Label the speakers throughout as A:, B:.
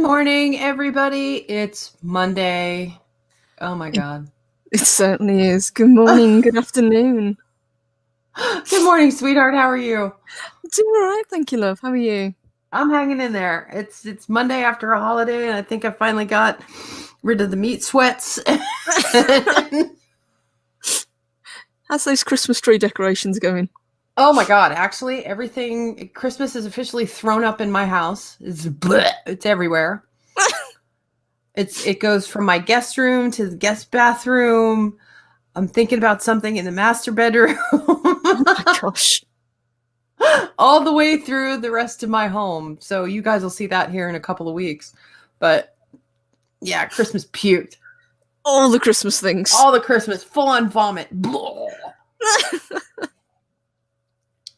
A: morning, everybody. It's Monday. Oh my God.
B: It certainly is. Good morning, good afternoon.
A: Good morning, sweetheart. How are you?
B: Doing all right, thank you, love. How are you?
A: I'm hanging in there. It's Monday after a holiday, and I think I finally got rid of the meat sweats.
B: How's those Christmas tree decorations going?
A: Oh my God. Actually, everything Christmas is officially thrown up in my house. It's everywhere. It goes from my guest room to the guest bathroom. I'm thinking about something in the master bedroom.
B: Oh my gosh.
A: All the way through the rest of my home. So you guys will see that here in a couple of weeks. But yeah, Christmas puked.
B: All the Christmas things.
A: All the Christmas, full on vomit.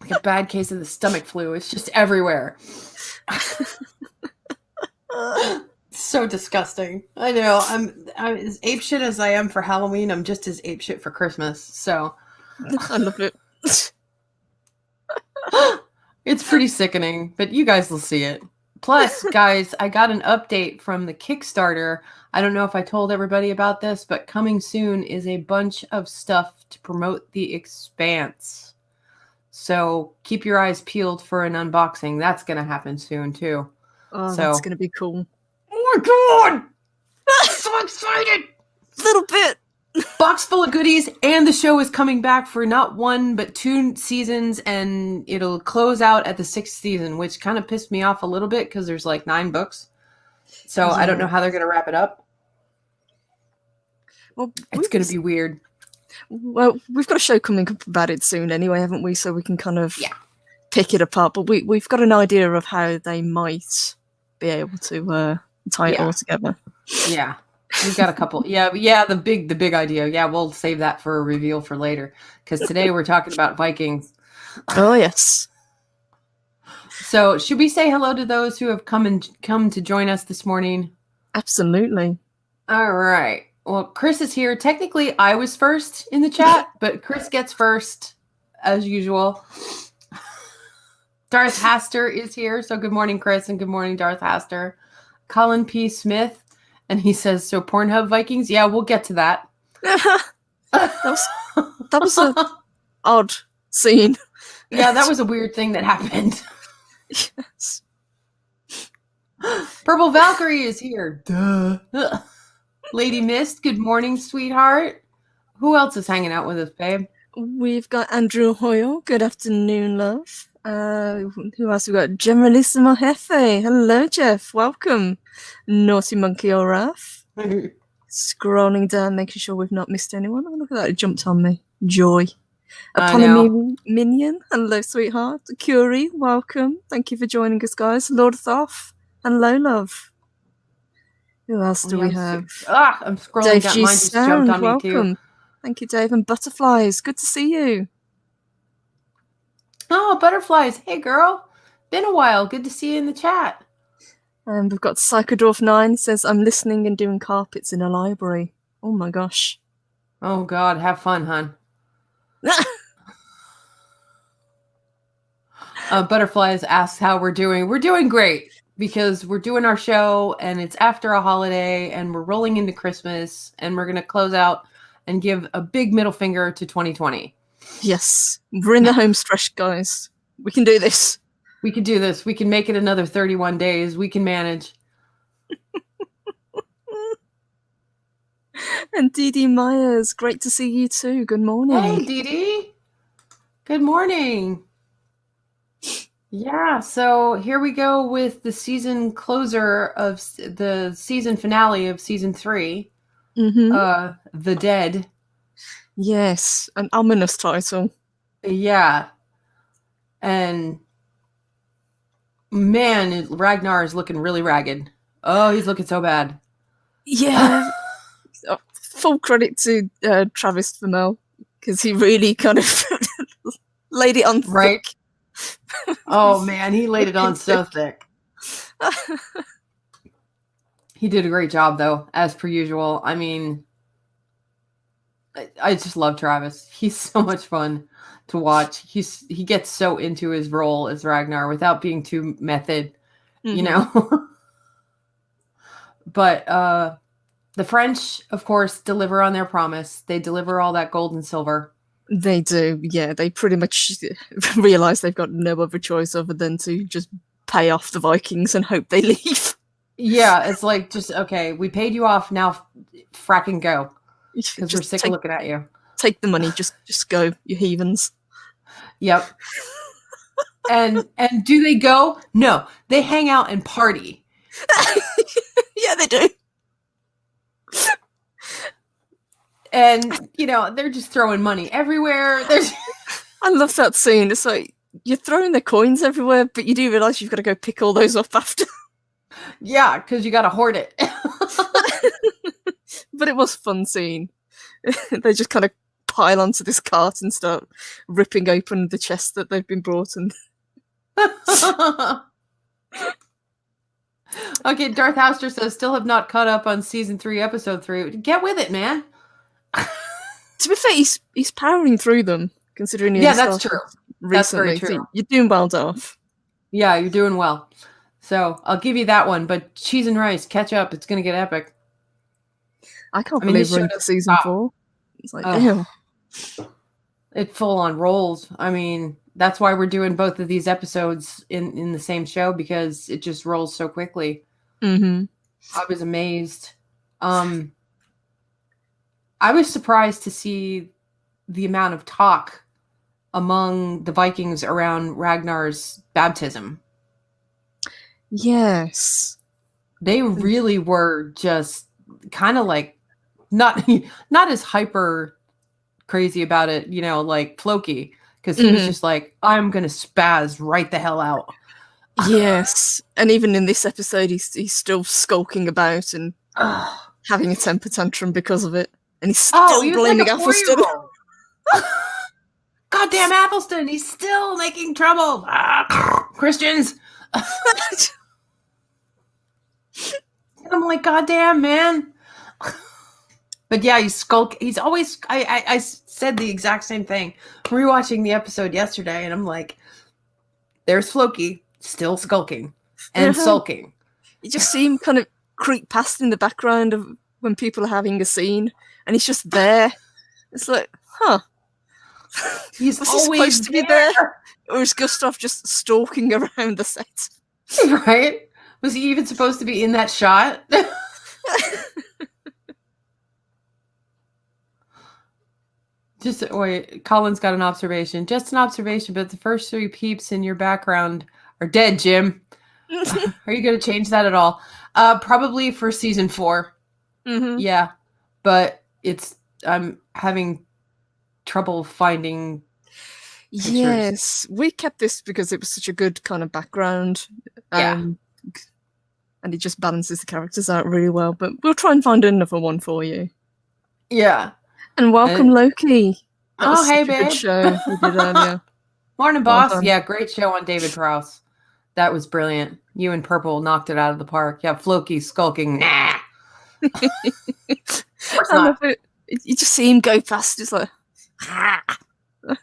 A: Like a bad case of the stomach flu. It's just everywhere. So disgusting. I know. I'm as apeshit as I am for Halloween. I'm just as apeshit for Christmas. So
B: I love it.
A: It's pretty sickening, but you guys will see it. Plus, guys, I got an update from the Kickstarter. I don't know if I told everybody about this, but coming soon is a bunch of stuff to promote The Expanse. So keep your eyes peeled for an unboxing. That's going to happen soon, too.
B: Oh, that's going to be cool.
A: Oh my God! I'm so excited!
B: A little bit.
A: Box full of goodies, and the show is coming back for not one but 2 seasons, and it'll close out at the 6th season, which kind of pissed me off a little bit because there's like 9 books. So yeah. I don't know how they're going to wrap it up. Well, it's going to be weird.
B: Well, we've got a show coming up about it soon anyway, haven't we? So we can kind of pick it apart. But we've got an idea of how they might be able to tie it all together.
A: Yeah. We've got a couple. Yeah, the big idea. Yeah, we'll save that for a reveal for later. Because today we're talking about Vikings.
B: Oh, yes.
A: So should we say hello to those who have come to join us this morning?
B: Absolutely.
A: All right. Well, Chris is here. Technically, I was first in the chat, but Chris gets first, as usual. Darth Haster is here. So good morning, Chris, and good morning, Darth Haster. Colin P. Smith. And he says, so Pornhub Vikings? Yeah, we'll get to that.
B: that was an odd scene.
A: Yeah, that was a weird thing that happened.
B: Yes.
A: Purple Valkyrie is here. Duh. Lady Mist, good morning, sweetheart. Who else is hanging out with us, babe?
B: We've got Andrew Hoyle. Good afternoon, love. Who else we got? Generalissimo Jefe. Hello, Jeff. Welcome. Naughty Monkey or Raph. Scrolling down, making sure we've not missed anyone. Oh, look at that. It jumped on me. Joy. Eponymous Minion. Hello, sweetheart. Curie. Welcome. Thank you for joining us, guys. Lord Thoth. Hello, love. Who else do we have?
A: I'm scrolling
B: Dave
A: down.
B: G.
A: Mine just jumped on me, too.
B: Welcome. Thank you, Dave. And Butterflies. Good to see you.
A: Oh, Butterflies. Hey, girl. Been a while. Good to see you in the chat.
B: And we've got Psychodorf9 says, I'm listening and doing carpets in a library. Oh, my gosh.
A: Oh, God. Have fun, hon. Butterflies asks how we're doing. We're doing great because we're doing our show and it's after a holiday and we're rolling into Christmas and we're going to close out and give a big middle finger to 2020.
B: Yes. We're in the home stretch, guys. We can do this.
A: We can do this. We can make it another 31 days. We can manage.
B: And Dee Dee Myers, great to see you too. Good morning.
A: Hey, Dee Dee. Good morning. Yeah, so here we go with the season closer of the season finale of season 3.
B: Mm-hmm.
A: The Dead.
B: Yes, an ominous title.
A: Yeah. And man, Ragnar is looking really ragged. Oh, he's looking so bad.
B: Yeah. Full credit to Travis Fimmel because he really kind of laid it on
A: right. Oh man, he laid it on so thick. He did a great job though, as per usual. I mean, I just love Travis. He's so much fun to watch. He gets so into his role as Ragnar without being too method, you know. But the French, of course, deliver on their promise. They deliver all that gold and silver.
B: They do, yeah. They pretty much realize they've got no other choice other than to just pay off the Vikings and hope they leave.
A: Yeah, it's like, just, okay, we paid you off, now fracking go. Because we're sick of looking at you.
B: Take the money, just go, you heathens.
A: Yep. and do they go? No, they hang out and party.
B: Yeah, they do.
A: And, they're just throwing money everywhere.
B: I love that scene. It's like, you're throwing the coins everywhere, but you do realize you've got to go pick all those up after.
A: Yeah, because you got to hoard it.
B: But it was a fun scene. They just kind of pile onto this cart and start ripping open the chest that they've been brought in.
A: Okay, Darth Hauster says, still have not caught up on season 3, episode 3. Get with it, man.
B: To be fair, he's powering through them, considering he
A: that's true.
B: Recently.
A: That's very true.
B: So you're doing well, Darth.
A: Yeah, you're doing well. So I'll give you that one. But Cheese and Rice, catch up. It's going to get epic.
B: I can't believe we're into season 4. It's like, damn.
A: It full on rolls. I mean, that's why we're doing both of these episodes in the same show, because it just rolls so quickly.
B: Mm-hmm.
A: I was amazed. I was surprised to see the amount of talk among the Vikings around Ragnar's baptism.
B: Yes.
A: They really were just kind of like not as hyper crazy about it, like Floki, because he was just like, I'm going to spaz right the hell out.
B: Yes. And even in this episode, he's still skulking about and having a temper tantrum because of it. And he's still blaming Athelstan.
A: Goddamn Athelstan, he's still making trouble. Christians. I'm like, goddamn, man. But yeah, he's always, I said the exact same thing. Rewatching the episode yesterday, and I'm like, there's Floki still skulking and sulking.
B: You just see him kind of creep past in the background of when people are having a scene, and he's just there. It's like,
A: he's always
B: supposed to be there, or is Gustav just stalking around the set?
A: Right? Was he even supposed to be in that shot? Wait, Colin's got an observation. Just an observation, but the first 3 peeps in your background are dead, Jim. Are you going to change that at all? Probably for season 4.
B: Mm-hmm.
A: Yeah, but I'm having trouble finding pictures.
B: Yes, we kept this because it was such a good kind of background. And it just balances the characters out really well. But we'll try and find another one for you.
A: Yeah.
B: And welcome, Loki. That was
A: hey,
B: such a
A: babe.
B: good show we did earlier.
A: Morning, boss. Yeah, great show on David Prowse. That was brilliant. You and Purple knocked it out of the park. Yeah, Floki skulking. Nah.
B: I love it. You just see him go past. It's like,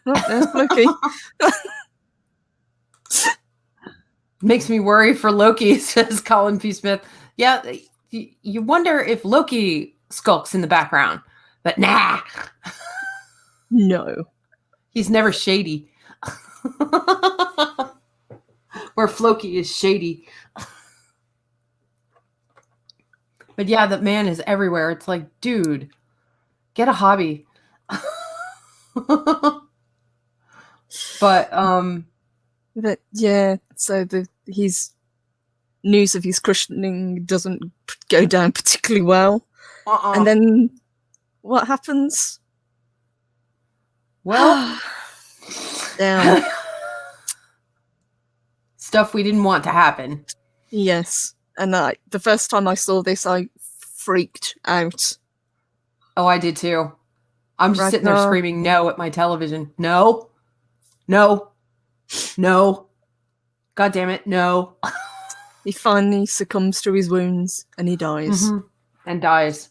B: there's Loki.
A: Makes me worry for Loki, says Colin P. Smith. Yeah, you wonder if Loki skulks in the background. But nah.
B: No.
A: He's never shady. Where Floki is shady. But yeah, that man is everywhere. It's like, dude, get a hobby. But
B: yeah, so his news of his christening doesn't go down particularly well. And then what happens?
A: Well,
B: down.
A: Stuff we didn't want to happen.
B: Yes. And the first time I saw this, I freaked out.
A: Oh, I did too. I'm just sitting there screaming no at my television. No. No. No. God damn it. No.
B: He finally succumbs to his wounds and he dies.
A: Mm-hmm. And dies.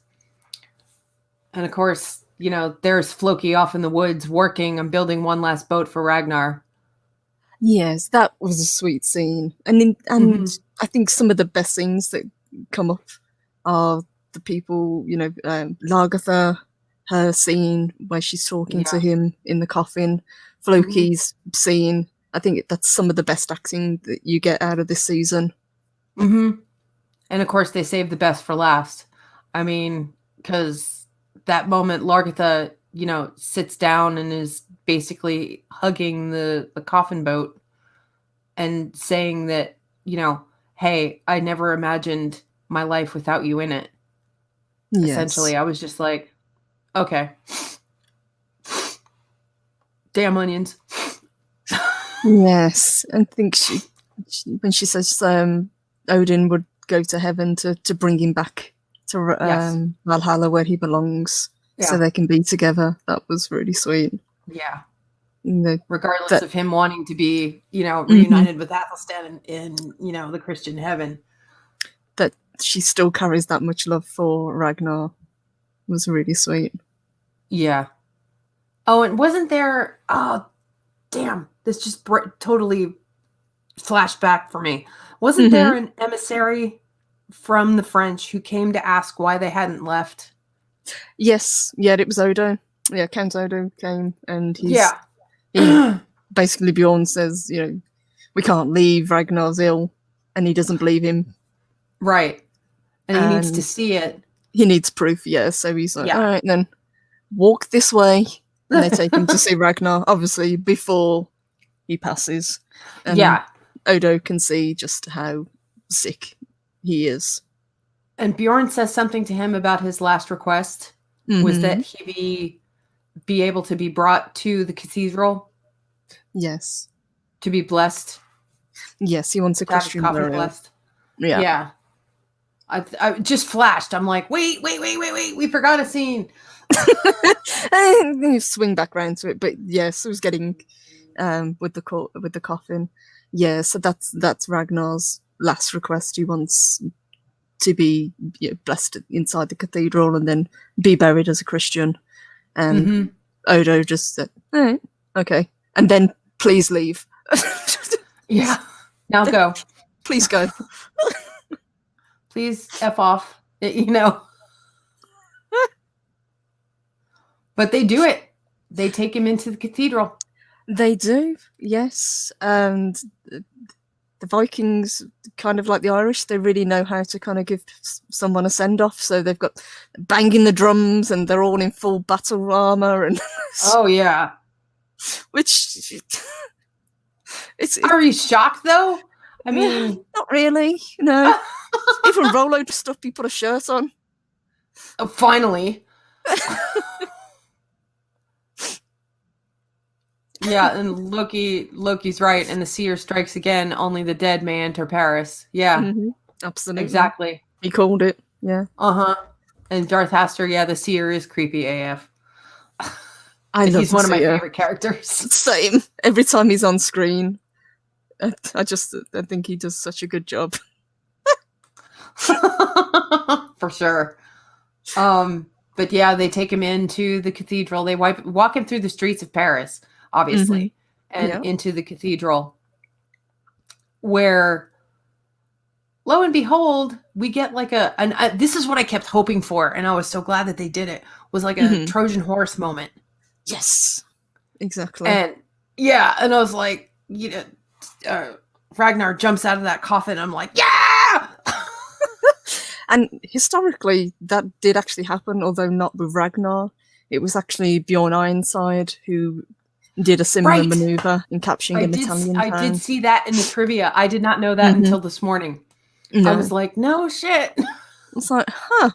A: And of course, there's Floki off in the woods working and building one last boat for Ragnar.
B: Yes, that was a sweet scene. And I think some of the best scenes that come up are the people, Lagertha, her scene where she's talking to him in the coffin, Floki's scene. I think that's some of the best acting that you get out of this season.
A: Mm-hmm. And of course, they saved the best for last. I mean, because that moment, Lagertha, sits down and is basically hugging the coffin boat and saying that, hey, I never imagined my life without you in it. Yes. Essentially, I was just like, okay. Damn onions.
B: Yes. I think she when she says Odin would go to heaven to bring him back to Valhalla where he belongs, so they can be together. That was really sweet.
A: Yeah. Regardless of him wanting to be, reunited mm-hmm. with Athelstan in the Christian heaven.
B: That she still carries that much love for Ragnar was really sweet.
A: Yeah. Oh, and wasn't there... Oh, damn. This just totally flashed back for me. Wasn't there an emissary from the French who came to ask why they hadn't left?
B: Yes. Yeah, it was Odo. Yeah, Count Odo came and he basically, Bjorn says, we can't leave, Ragnar's ill, and he doesn't believe him.
A: Right. And he needs to see it.
B: He needs proof, so he's like, all right, then walk this way. And they take him to see Ragnar, obviously, before he passes. And Odo can see just how sick he is.
A: And Bjorn says something to him about his last request, was that he be able to be brought to the cathedral.
B: Yes.
A: To be blessed.
B: Yes, he wants a Christian burial. Blessed.
A: Yeah. Yeah. I just flashed. I'm like, wait, we forgot a scene.
B: And you swing back around to it, but yes, it was getting with the coffin. Yeah, so that's Ragnar's last request. He wants to be blessed inside the cathedral and then be buried as a Christian. And Odo just said, all right, okay. And then please leave.
A: Yeah. Now go.
B: Please go.
A: Please F off. But they do it. They take him into the cathedral.
B: They do, yes. And the Vikings, kind of like the Irish, they really know how to kind of give someone a send-off. So they've got banging the drums and they're all in full battle armor. And
A: oh, yeah.
B: Which...
A: Are you shocked, though? I mean...
B: Not really, no. Even Rollo just up, he put a shirt on.
A: Oh, finally. Yeah, and Loki's right, and the seer strikes again, only the dead may enter Paris. Yeah.
B: Absolutely.
A: Exactly.
B: He called it, yeah.
A: Uh-huh. And Darth Haster, the seer is creepy AF.
B: He's
A: one of my favorite characters.
B: Same. Every time he's on screen, I think he does such a good job.
A: For sure. But yeah, they take him into the cathedral. They walk him through the streets of Paris, obviously, and into the cathedral, where, lo and behold, we get like this is what I kept hoping for, and I was so glad that they did it, was like a Trojan horse moment.
B: Yes, exactly.
A: And and I was like, Ragnar jumps out of that coffin. I'm like, yeah!
B: And historically, that did actually happen, although not with Ragnar. It was actually Bjorn Ironside who did a similar maneuver in capturing an Italian town.
A: I did see that in the trivia. I did not know that until this morning. No. I was like, no shit.
B: It's like, huh.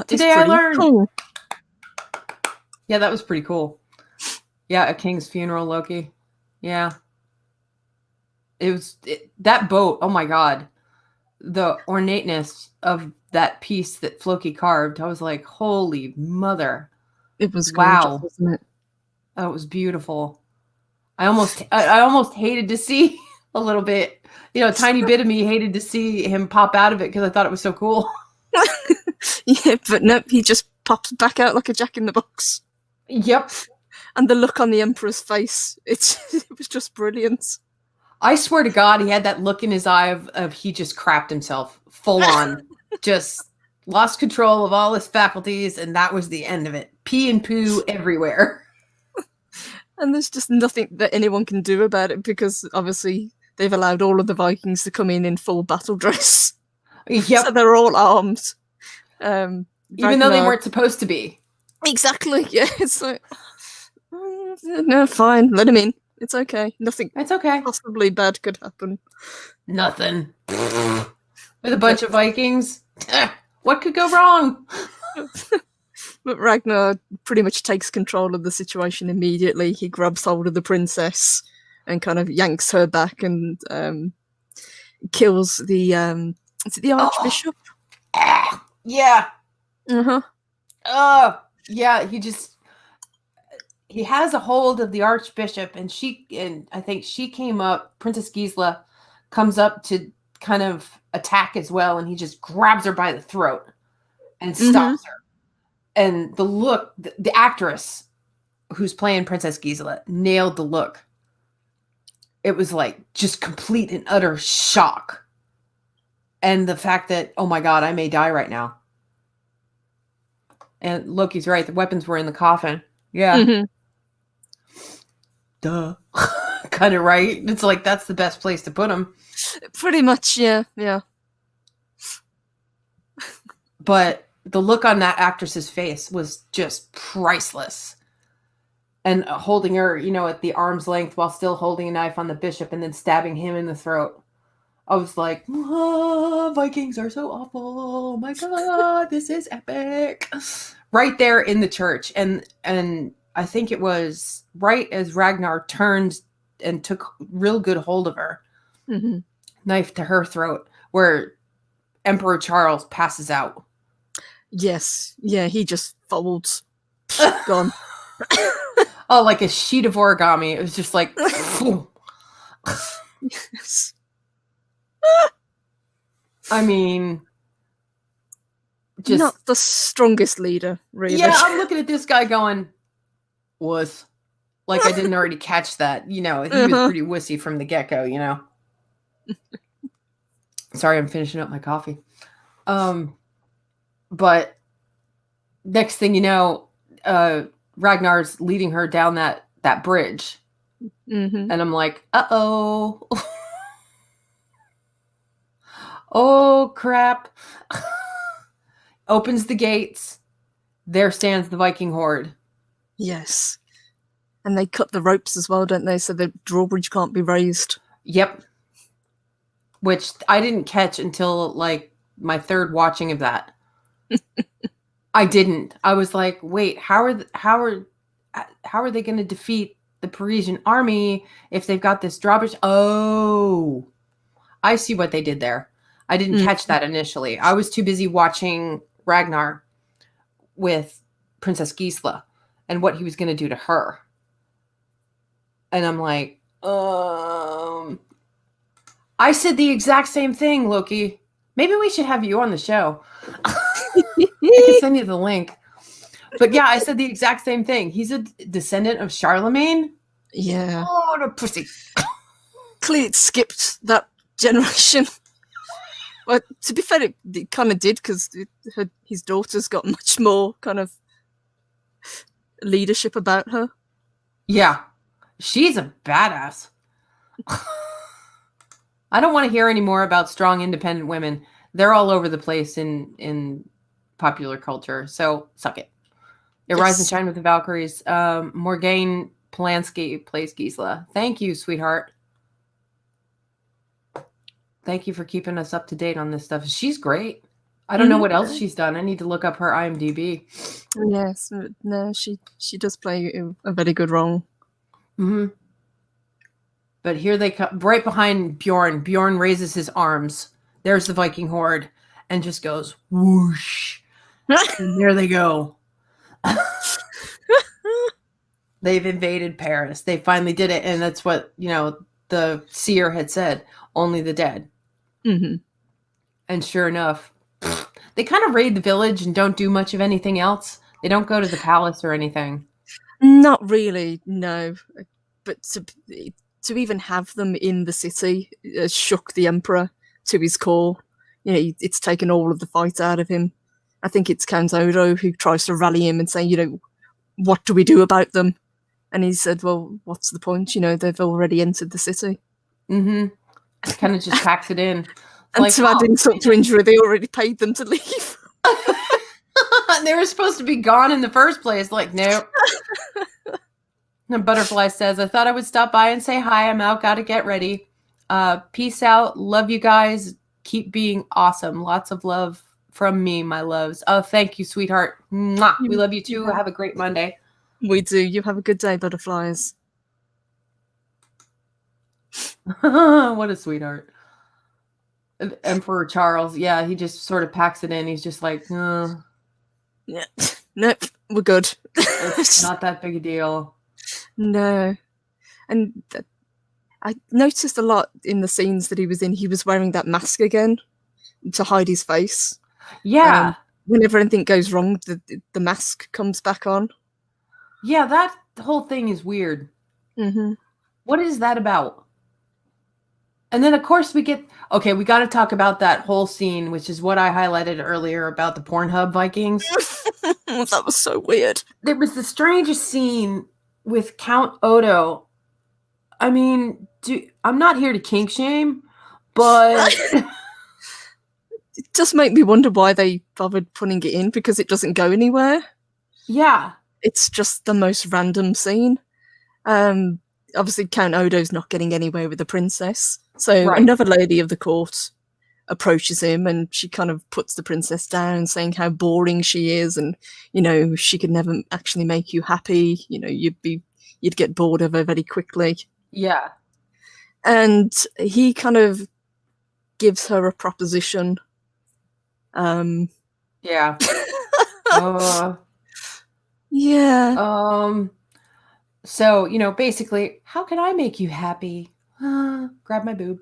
A: Today I learned. Cool. Yeah, that was pretty cool. Yeah, a king's funeral, Loki. Yeah. That boat, oh my god. The ornateness of that piece that Floki carved, I was like, holy mother.
B: It was gorgeous, wasn't it?
A: Oh, it was beautiful. I almost hated to see a little bit, a tiny bit of me hated to see him pop out of it because I thought it was so cool.
B: Yeah, but no, he just pops back out like a jack in the box.
A: Yep.
B: And the look on the Emperor's face, it was just brilliant.
A: I swear to God, he had that look in his eye of he just crapped himself full on. just lost control of all his faculties, and that was the end of it. Pee and poo everywhere.
B: And there's just nothing that anyone can do about it because obviously they've allowed all of the Vikings to come in full battle dress.
A: Yep.
B: So they're all armed.
A: Even though they weren't supposed to be.
B: Exactly, yeah. It's like, no, fine, let him in. It's okay. Nothing.
A: It's okay.
B: Possibly bad could happen.
A: Nothing. With a bunch of Vikings. What could go wrong?
B: But Ragnar pretty much takes control of the situation immediately. He grabs hold of the princess and kind of yanks her back and kills the is it the archbishop?
A: Yeah.
B: Uh-huh.
A: Yeah, he has a hold of the archbishop, and I think she came up, Princess Gisela comes up to kind of attack as well, and he just grabs her by the throat and stops her. And the look, the actress who's playing Princess Gisela nailed the look. It was like just complete and utter shock. And the fact that, oh my God, I may die right now. And Loki's right. The weapons were in the coffin. Yeah. Duh. Kind of right. It's like, that's the best place to put them.
B: Pretty much, yeah.
A: But the look on that actress's face was just priceless. And holding her, at the arm's length while still holding a knife on the bishop and then stabbing him in the throat. I was like, Vikings are so awful. Oh my God, this is epic. Right there in the church. And I think it was right as Ragnar turned and took real good hold of her. Knife to her throat, where Emperor Charles passes out.
B: Yes. Yeah, he just folds. Gone.
A: Oh, like a sheet of origami. It was just like...
B: Yes.
A: I mean, just
B: not the strongest leader, really.
A: Yeah, I'm looking at this guy going, wuss. Like I didn't already catch that. He was pretty wussy from the get-go, Sorry, I'm finishing up my coffee. But next thing you know, Ragnar's leading her down that bridge. And I'm like, uh-oh. Oh, crap. Opens the gates. There stands the Viking horde.
B: Yes. And they cut the ropes as well, don't they? So the drawbridge can't be raised.
A: Yep. Which I didn't catch until like my third watching of that. I didn't. I was like, wait, how are they going to defeat the Parisian army if they've got this drawbridge? Oh, I see what they did there. I didn't catch that initially. I was too busy watching Ragnar with Princess Gisela and what he was going to do to her. And I'm like, I said the exact same thing, Loki. Maybe we should have you on the show. I can send you the link. But yeah, I said the exact same thing. He's a descendant of Charlemagne.
B: Yeah.
A: Oh, the pussy.
B: Clearly it skipped that generation. Well, to be fair, it kind of did because his daughter's got much more kind of leadership about her.
A: Yeah. She's a badass. I don't want to hear any more about strong, independent women. They're all over the place in popular culture. So suck it. Rise and shine with the Valkyries. Morgane Polanski plays Gisela. Thank you, sweetheart. Thank you for keeping us up to date on this stuff. She's great. I don't know what else she's done. I need to look up her IMDb.
B: Yes. No, she does play a very good role.
A: But here they come, right behind Bjorn. Bjorn raises his arms. There's the Viking horde, and just goes whoosh. And there they go. They've invaded Paris. They finally did it, and that's what the seer had said. Only the dead. And sure enough, they kind of raid the village and don't do much of anything else. They don't go to the palace or anything.
B: Not really, no. But to even have them in the city shook the emperor to his core. it's taken all of the fight out of him. I think it's Count Odo who tries to rally him and say, what do we do about them? And he said, well, what's the point? They've already entered the city.
A: Mm-hmm. Kind of just packs it in.
B: And to add insult to injury, they already paid them to leave.
A: They were supposed to be gone in the first place. Like, nope. And Butterfly says, I thought I would stop by and say hi. I'm out. Got to get ready. Peace out. Love you guys. Keep being awesome. Lots of love from me, my loves. Oh, thank you, sweetheart. Mwah. We love you too. Have a great Monday.
B: We do. You have a good day, Butterflies.
A: What a sweetheart. Emperor Charles. Yeah, he just sort of packs it in. He's just like,
B: yeah. Nope. We're good.
A: It's not that big a deal.
B: No. And I noticed a lot in the scenes that he was in, he was wearing that mask again to hide his face.
A: Yeah.
B: Whenever anything goes wrong, the mask comes back on.
A: Yeah, that whole thing is weird.
B: Mm-hmm.
A: What is that about? And then, of course, we got to talk about that whole scene, which is what I highlighted earlier about the Pornhub Vikings.
B: That was so weird.
A: There was the strangest scene with Count Odo. I mean, I'm not here to kink shame, but
B: it does make me wonder why they bothered putting it in, because it doesn't go anywhere.
A: Yeah.
B: It's just the most random scene. Obviously, Count Odo's not getting anywhere with the princess. So Another lady of the court approaches him, and she kind of puts the princess down, saying how boring she is, and she could never actually make you happy. You'd get bored of her very quickly.
A: Yeah.
B: And he kind of gives her a proposition.
A: Yeah.
B: Yeah.
A: So, basically, how can I make you happy? Grab my boob.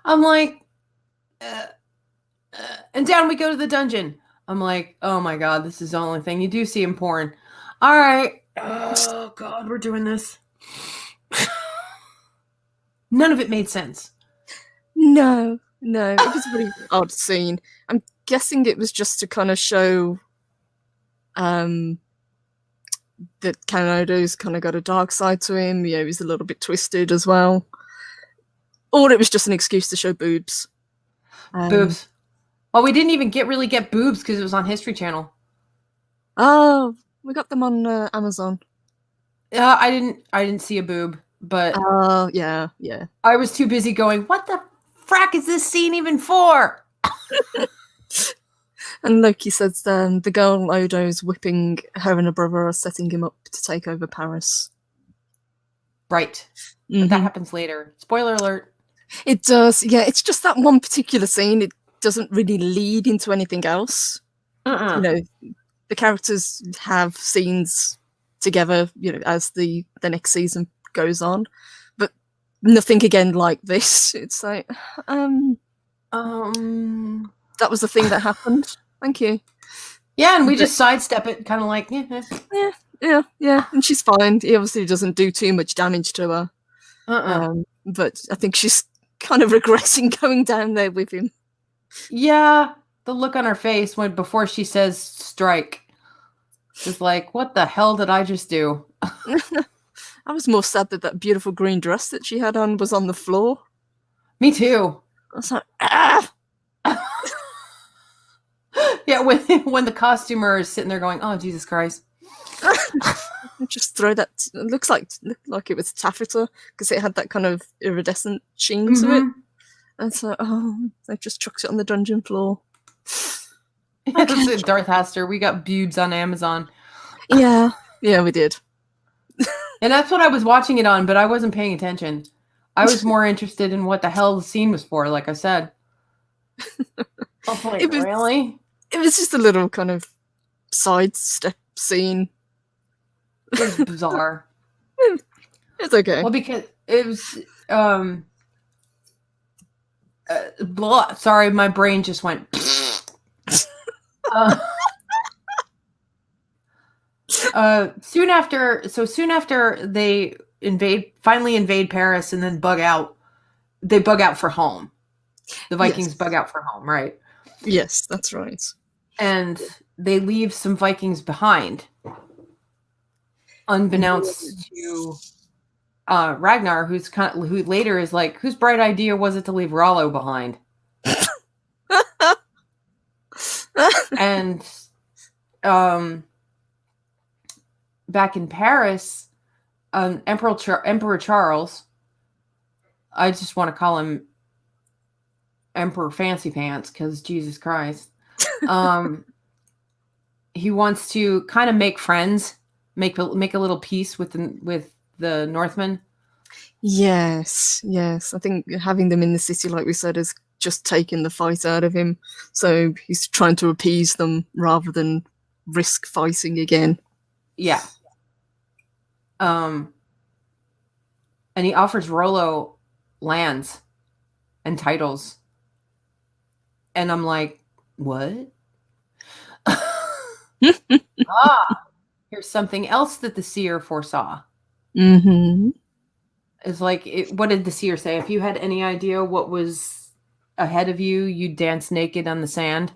A: I'm like, and down we go to the dungeon. I'm like, oh my God, this is the only thing you do see in porn. All right. Oh God, we're doing this. None of it made sense.
B: No, it was a really odd scene. I'm guessing it was just to kind of show that Count Odo's kind of got a dark side to him. He's a little bit twisted as well. Or it was just an excuse to show boobs.
A: Boobs. Well, we didn't even really get boobs because it was on History Channel.
B: Oh, we got them on Amazon.
A: I didn't see a boob, but
B: oh yeah.
A: I was too busy going, what the frack is this scene even for?
B: And Loki says the girl Odo's whipping her and her brother are setting him up to take over Paris.
A: Right. Mm-hmm. But that happens later. Spoiler alert.
B: It does. Yeah, it's just that one particular scene. It doesn't really lead into anything else. The characters have scenes together, as the next season goes on. But nothing again like this. It's like, that was the thing that happened. Thank you.
A: Yeah, and we just sidestep it, kind of like,
B: yeah. And she's fine. He obviously doesn't do too much damage to her. But I think she's kind of regretting going down there with him.
A: Yeah, the look on her face before she says strike is like, what the hell did I just do?
B: I was more sad that beautiful green dress that she had on was on the floor.
A: Me too.
B: I was like, ah!
A: Yeah, when the costumer is sitting there going, oh, Jesus Christ.
B: Just throw that. It looked like it was taffeta because it had that kind of iridescent sheen to it. And so, they just chucked it on the dungeon floor.
A: Okay. Darth Haster, we got boobs on Amazon.
B: Yeah, we did.
A: And that's what I was watching it on, but I wasn't paying attention. I was more interested in what the hell the scene was for, like I said. Really?
B: It was just a little kind of sidestep scene.
A: It was bizarre.
B: It's okay.
A: Well, because it was sorry, my brain just went soon after they finally invade Paris and then bug out, they bug out for home. The Vikings
B: Yes.
A: bug out for home, right?
B: Yes, that's right.
A: And they leave some Vikings behind, unbeknownst to Ragnar, who later is like, whose bright idea was it to leave Rollo behind? And back in Paris, Emperor Charles, I just want to call him Emperor Fancy Pants because Jesus Christ, he wants to kind of make friends, make a little peace with the Northmen.
B: Yes. I think having them in the city, like we said, has just taken the fight out of him. So he's trying to appease them rather than risk fighting again.
A: Yeah. And he offers Rollo lands and titles. And I'm like, what? Here's something else that the seer foresaw.
B: Mm-hmm.
A: Is like, what did the seer say? If you had any idea what was ahead of you, you'd dance naked on the sand.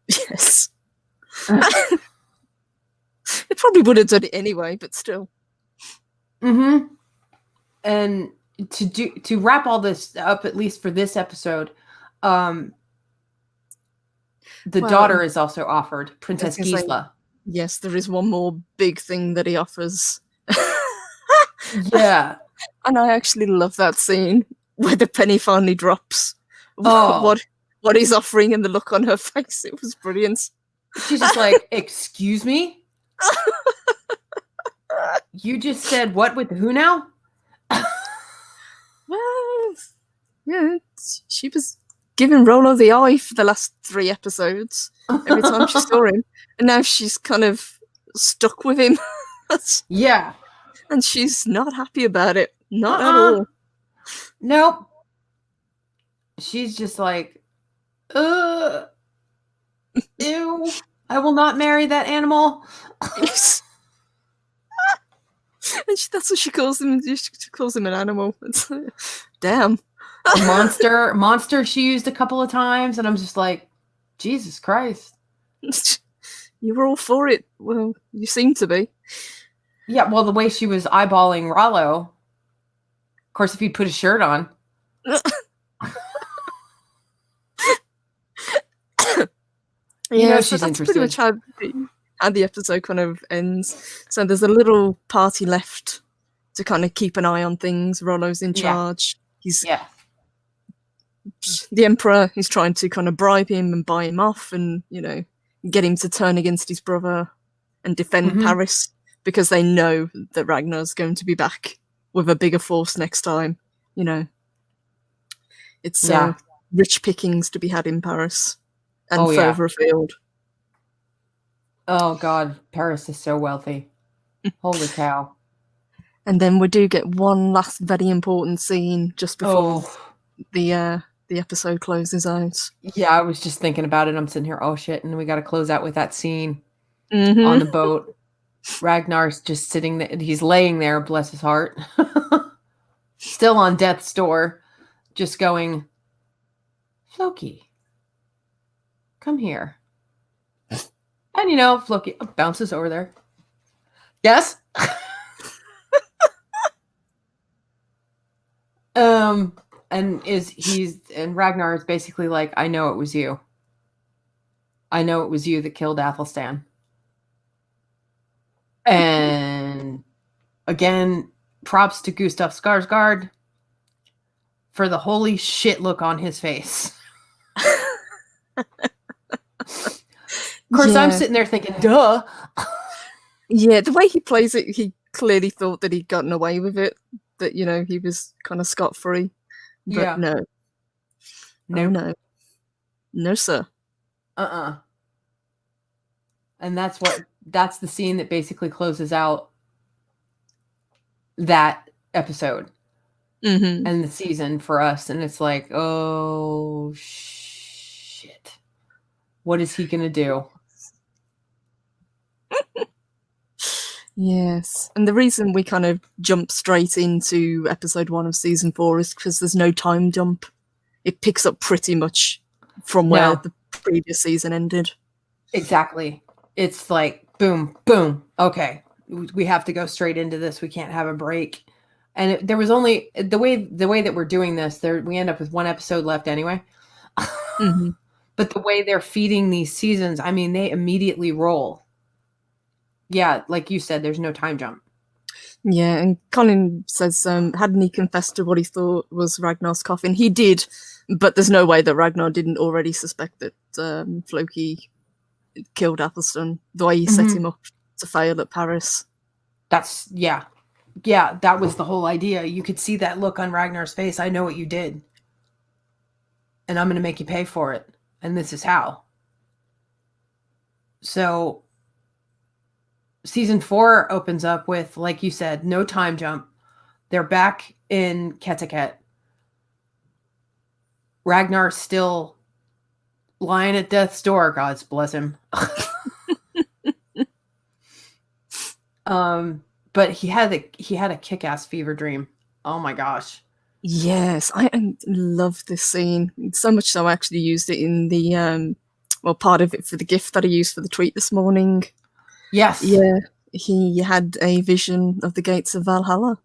B: Yes. It probably would have done it anyway, but still.
A: Mm-hmm. And to wrap all this up, at least for this episode, the daughter is also offered, Princess Gisela.
B: Yes, there is one more big thing that he offers.
A: Yeah.
B: And I actually love that scene where the penny finally drops.
A: Oh.
B: What he's offering and the look on her face. It was brilliant.
A: She's just like, excuse me? You just said what with who now?
B: Well, yeah, she was giving Rollo the eye for the last 3 episodes every time she saw him. And now she's kind of stuck with him.
A: Yeah.
B: And she's not happy about it. Not at all.
A: Nope. She's just like, ew, I will not marry that animal.
B: And that's what she calls him. She calls him an animal. It's like, damn.
A: A monster she used a couple of times, and I'm just like, Jesus Christ.
B: You were all for it. Well, you seem to be.
A: Yeah, well, the way she was eyeballing Rollo. Of course, if he put a shirt on.
B: Yeah,
A: she's
B: so that's
A: interested.
B: pretty much how the episode kind of ends. So there's a little party left to kind of keep an eye on things. Rollo's in charge. The Emperor is trying to kind of bribe him and buy him off and, get him to turn against his brother and defend Paris because they know that Ragnar's going to be back with a bigger force next time. It's rich pickings to be had in Paris and further afield.
A: Oh, God. Paris is so wealthy. Holy cow.
B: And then we do get one last very important scene just before the episode closes out.
A: Yeah, I was just thinking about it. I'm sitting here, oh shit, and we got to close out with that scene on the boat. Ragnar's just sitting there. He's laying there, bless his heart. Still on death's door, just going, Floki, come here. And Floki bounces over there. Yes? And Ragnar is basically like, I know it was you. I know it was you that killed Athelstan. And again, props to Gustav Skarsgård for the holy shit look on his face. Of course, I'm sitting there thinking, duh.
B: Yeah, the way he plays it, he clearly thought that he'd gotten away with it, that, he was kind of scot-free. But no. No. No, sir.
A: And that's the scene that basically closes out that episode and the season for us. And it's like, oh, shit. What is he going to do?
B: Yes, and the reason we kind of jump straight into episode 1 of season 4 is because there's no time jump. It picks up pretty much from where
A: No,
B: the previous season ended.
A: exactly. It's like boom, boom. Okay, we have to go straight into this. We can't have a break. And there was only the way that we're doing this. We end up with one episode left anyway.
B: Mm-hmm.
A: But the way they're feeding these seasons, I mean, they immediately roll. Yeah, like you said, there's no time jump.
B: Yeah, and Colin says, hadn't he confessed to what he thought was Ragnar's coffin? He did, but there's no way that Ragnar didn't already suspect that Floki killed Athelstan, the way he set him up to fail at Paris.
A: That's, yeah, that was the whole idea. You could see that look on Ragnar's face. I know what you did. And I'm going to make you pay for it. And this is how. So season 4 opens up with, like you said, no time jump. They're back in Keteket. Ragnar's still lying at death's door. God bless him. But he had a kick-ass fever dream. Oh my gosh.
B: Yes, I love this scene so much so I actually used it in the part of it for the gift that I used for the tweet this morning.
A: Yes.
B: Yeah, he had a vision of the gates of Valhalla.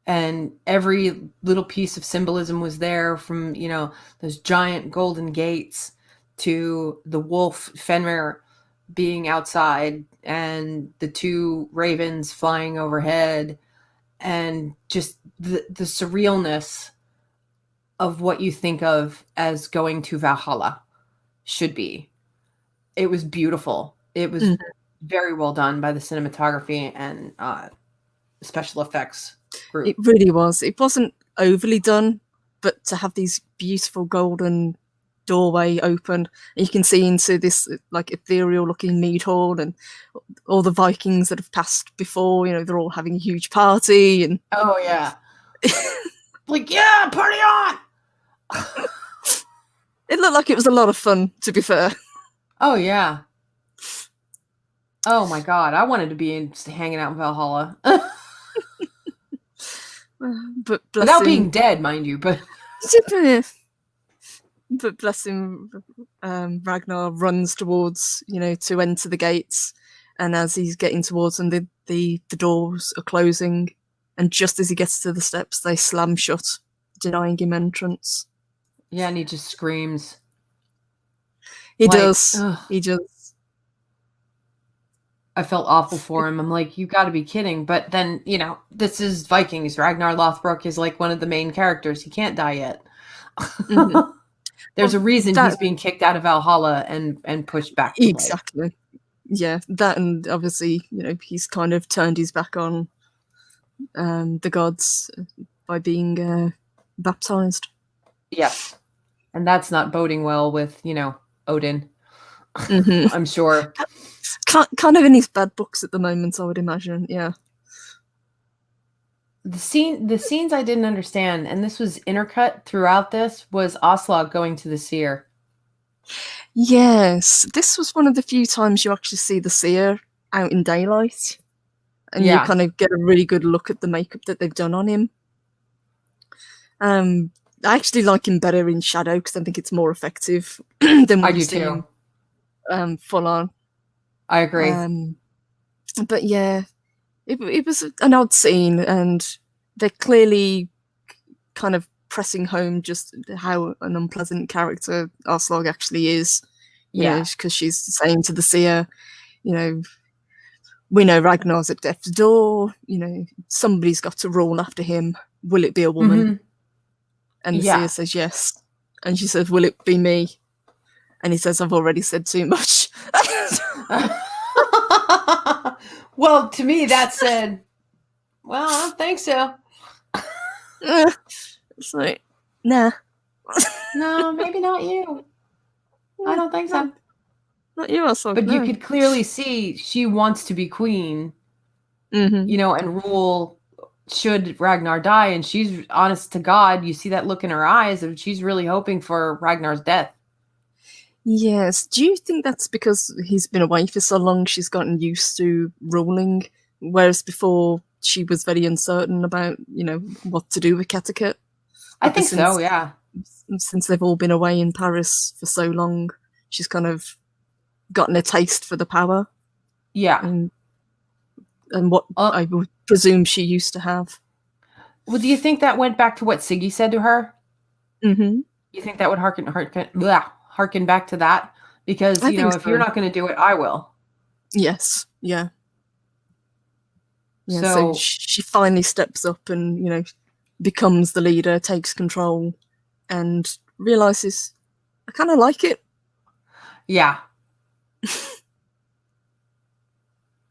A: And every little piece of symbolism was there, from, those giant golden gates to the wolf Fenrir being outside and the 2 ravens flying overhead, and just the surrealness of what you think of as going to Valhalla should be. It was beautiful. It was very well done by the cinematography and special effects group.
B: It really was. It wasn't overly done, but to have these beautiful golden doorway open, and you can see into this like ethereal looking mead hall, and all the Vikings that have passed before, they're all having a huge party. And
A: oh yeah. Like, yeah, party on.
B: It looked like it was a lot of fun, to be fair.
A: Oh yeah. Oh my god, I wanted to be hanging out in Valhalla.
B: But
A: without being dead, mind you, but
B: bless him, Ragnar runs towards, to enter the gates, and as he's getting towards them, the doors are closing, and just as he gets to the steps, they slam shut, denying him entrance.
A: Yeah, and he just screams.
B: He does. Ugh. He just.
A: I felt awful for him. I'm like, you got to be kidding. But then, this is Vikings. Ragnar Lothbrok is like one of the main characters. He can't die yet. Mm-hmm. There's a reason he's being kicked out of Valhalla and pushed back.
B: Exactly. Life. Yeah, that, and obviously, he's kind of turned his back on the gods by being baptized.
A: Yes. And that's not boding well with, Odin. Mm-hmm. I'm sure.
B: Kind of in his bad books at the moment, I would imagine. Yeah.
A: The scenes I didn't understand, and this was intercut throughout this, was Aslog going to the seer.
B: Yes, this was one of the few times you actually see the seer out in daylight, and you kind of get a really good look at the makeup that they've done on him. I actually like him better in shadow because I think it's more effective than what you see him full on.
A: I agree.
B: But yeah, it was an odd scene, and they're clearly kind of pressing home just how an unpleasant character Aslog actually is. Because she's saying to the seer, we know Ragnar's at death's door. Somebody's got to rule after him. Will it be a woman? Mm-hmm. And the seer says yes. And she says, will it be me? And he says, I've already said too much.
A: Well, to me, that said, well, I don't think so.
B: It's like, nah.
A: No, maybe not you. I don't think so.
B: Not you, also.
A: But you could clearly see she wants to be queen, and rule should Ragnar die. And she's honest to God. You see that look in her eyes, and she's really hoping for Ragnar's death.
B: Yes. Do you think that's because he's been away for so long, she's gotten used to ruling, whereas before she was very uncertain about, what to do with Cataket?
A: I
B: But
A: think so, yeah.
B: since they've all been away in Paris for so long, she's kind of gotten a taste for the power
A: Yeah.
B: and what I would presume she used to have.
A: Well, do you think that went back to what Siggy said to her?
B: Mm-hmm.
A: You think that would harken back to that? Because,
B: I think
A: if
B: so.
A: you're not going to do it, I will.
B: Yes. Yeah. Yeah. So
A: So,
B: she finally steps up and, becomes the leader, takes control, and realizes I kind of like it.
A: yeah.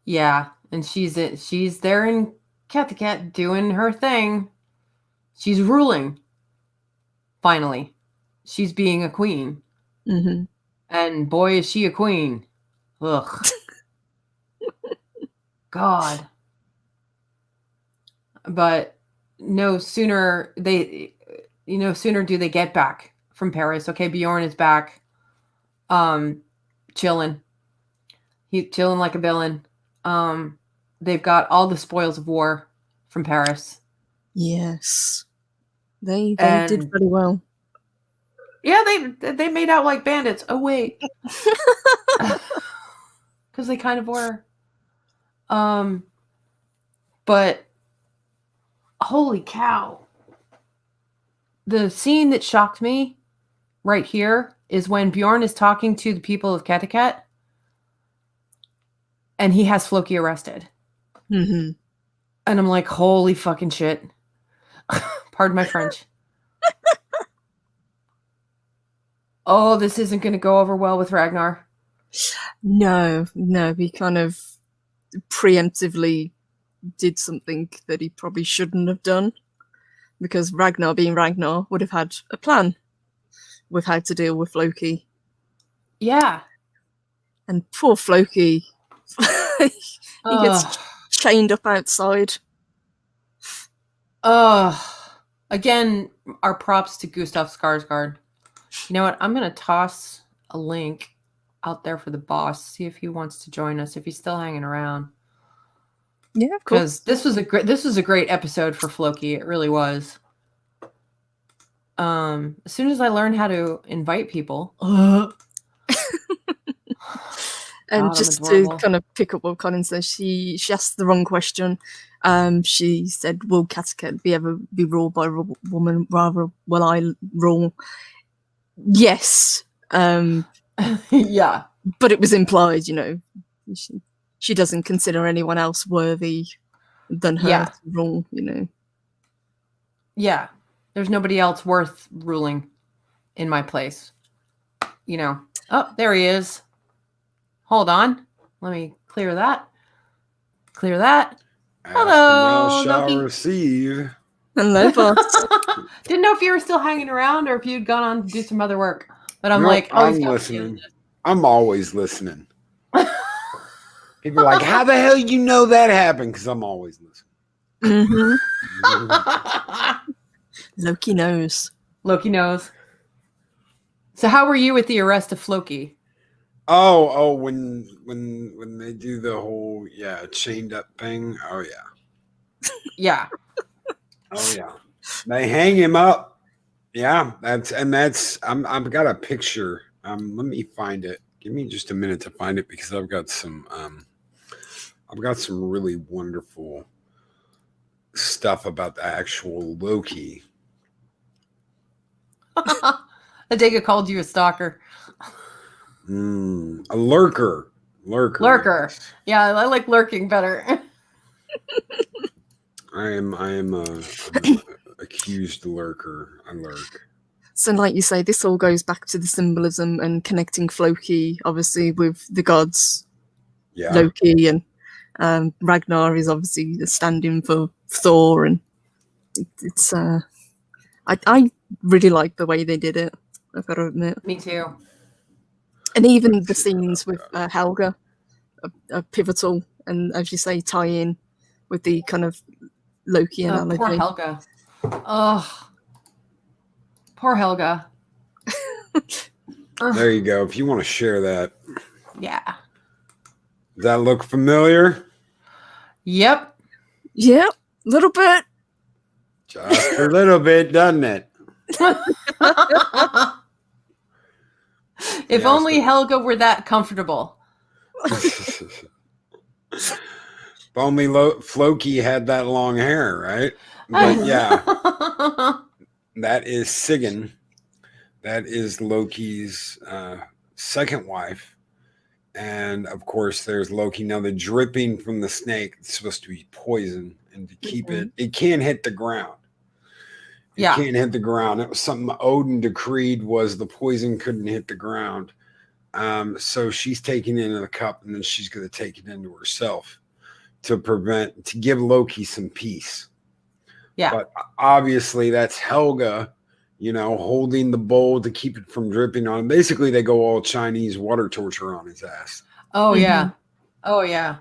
A: Yeah. And she's there in Cataket doing her thing. She's ruling. Finally. She's being a queen.
B: Mm-hmm.
A: And boy, is she a queen. Ugh. God. But no sooner sooner do they get back from Paris. Okay, Bjorn is back. Chilling. He's chilling like a villain. They've got all the spoils of war from Paris.
B: Yes. They did
A: And
B: very well.
A: yeah, they made out like bandits. Oh wait. Because they kind of were. But holy cow. The scene that shocked me right here is when Bjorn is talking to the people of Cataket and he has Floki arrested.
B: Mm-hmm.
A: And I'm like, holy fucking shit. Pardon my French. Oh, this isn't going to go over well with Ragnar.
B: No, he kind of preemptively did something that he probably shouldn't have done, because Ragnar, being Ragnar, would have had a plan with how to deal with Floki.
A: Yeah.
B: And poor Floki, he gets chained up outside.
A: Again, our props to Gustav Skarsgård. You know what? I'm going to toss a link out there for the boss. See if he wants to join us, if he's still hanging around.
B: Yeah, of course.
A: Because this was a great episode for Floki. It really was. As soon as I learned how to invite people.
B: And
A: God,
B: just to kind of pick up what Colin says, she asked the wrong question. She said, "Will Cataket ever be ruled by a woman? Rather, will I rule?" Yes.
A: Yeah.
B: But it was implied, she doesn't consider anyone else worthy than her to rule,
A: Yeah. There's nobody else worth ruling in my place. Oh, there he is. Hold on. Let me clear that. Clear that. Hello, Loki.
C: Receive.
B: Hello, boss.
A: Didn't know if you were still hanging around or if you'd gone on to do some other work. But I'm
C: I'm listening. I'm always listening. People are like, how the hell you know that happened? Because I'm always listening.
B: Mm-hmm. Loki knows.
A: Loki knows. So how were you with the arrest of Floki?
C: Oh, when they do the whole chained up thing. Oh yeah.
A: Yeah.
C: Oh yeah. They hang him up. Yeah, I've got a picture. Let me find it. Give me just a minute to find it, because I've got some really wonderful stuff about the actual Loki.
A: Adega called you a stalker.
C: A lurker.
A: Lurker. Yeah, I like lurking better.
C: I am a accused lurker. I lurk.
B: So, like you say, this all goes back to the symbolism and connecting Floki, obviously, with the gods.
C: Yeah.
B: Loki and Ragnar is obviously standing for Thor, and it's I really like the way they did it. I've got to admit.
A: Me too.
B: And even the scenes with Helga are pivotal, and as you say, tie in with the kind of Loki analogy.
A: Poor Helga. Poor Helga.
C: There you go. If you want to share that.
A: Yeah.
C: Does that look familiar?
A: Yep.
B: Yep, a little bit.
C: Just a little bit, doesn't it?
A: If only Helga were that comfortable.
C: If only Floki had that long hair, right? But yeah, that is Sigyn. That is Loki's second wife. And of course, there's Loki. Now, the dripping from the snake is supposed to be poison, and to keep it can't hit the ground. It can't hit the ground. It was something Odin decreed, was the poison couldn't hit the ground. So she's taking it in a cup, and then she's going to take it into herself to give Loki some peace. Yeah. But obviously, that's Helga, holding the bowl to keep it from dripping on him. Basically, they go all Chinese water torture on his ass.
A: Oh, yeah. Oh, yeah.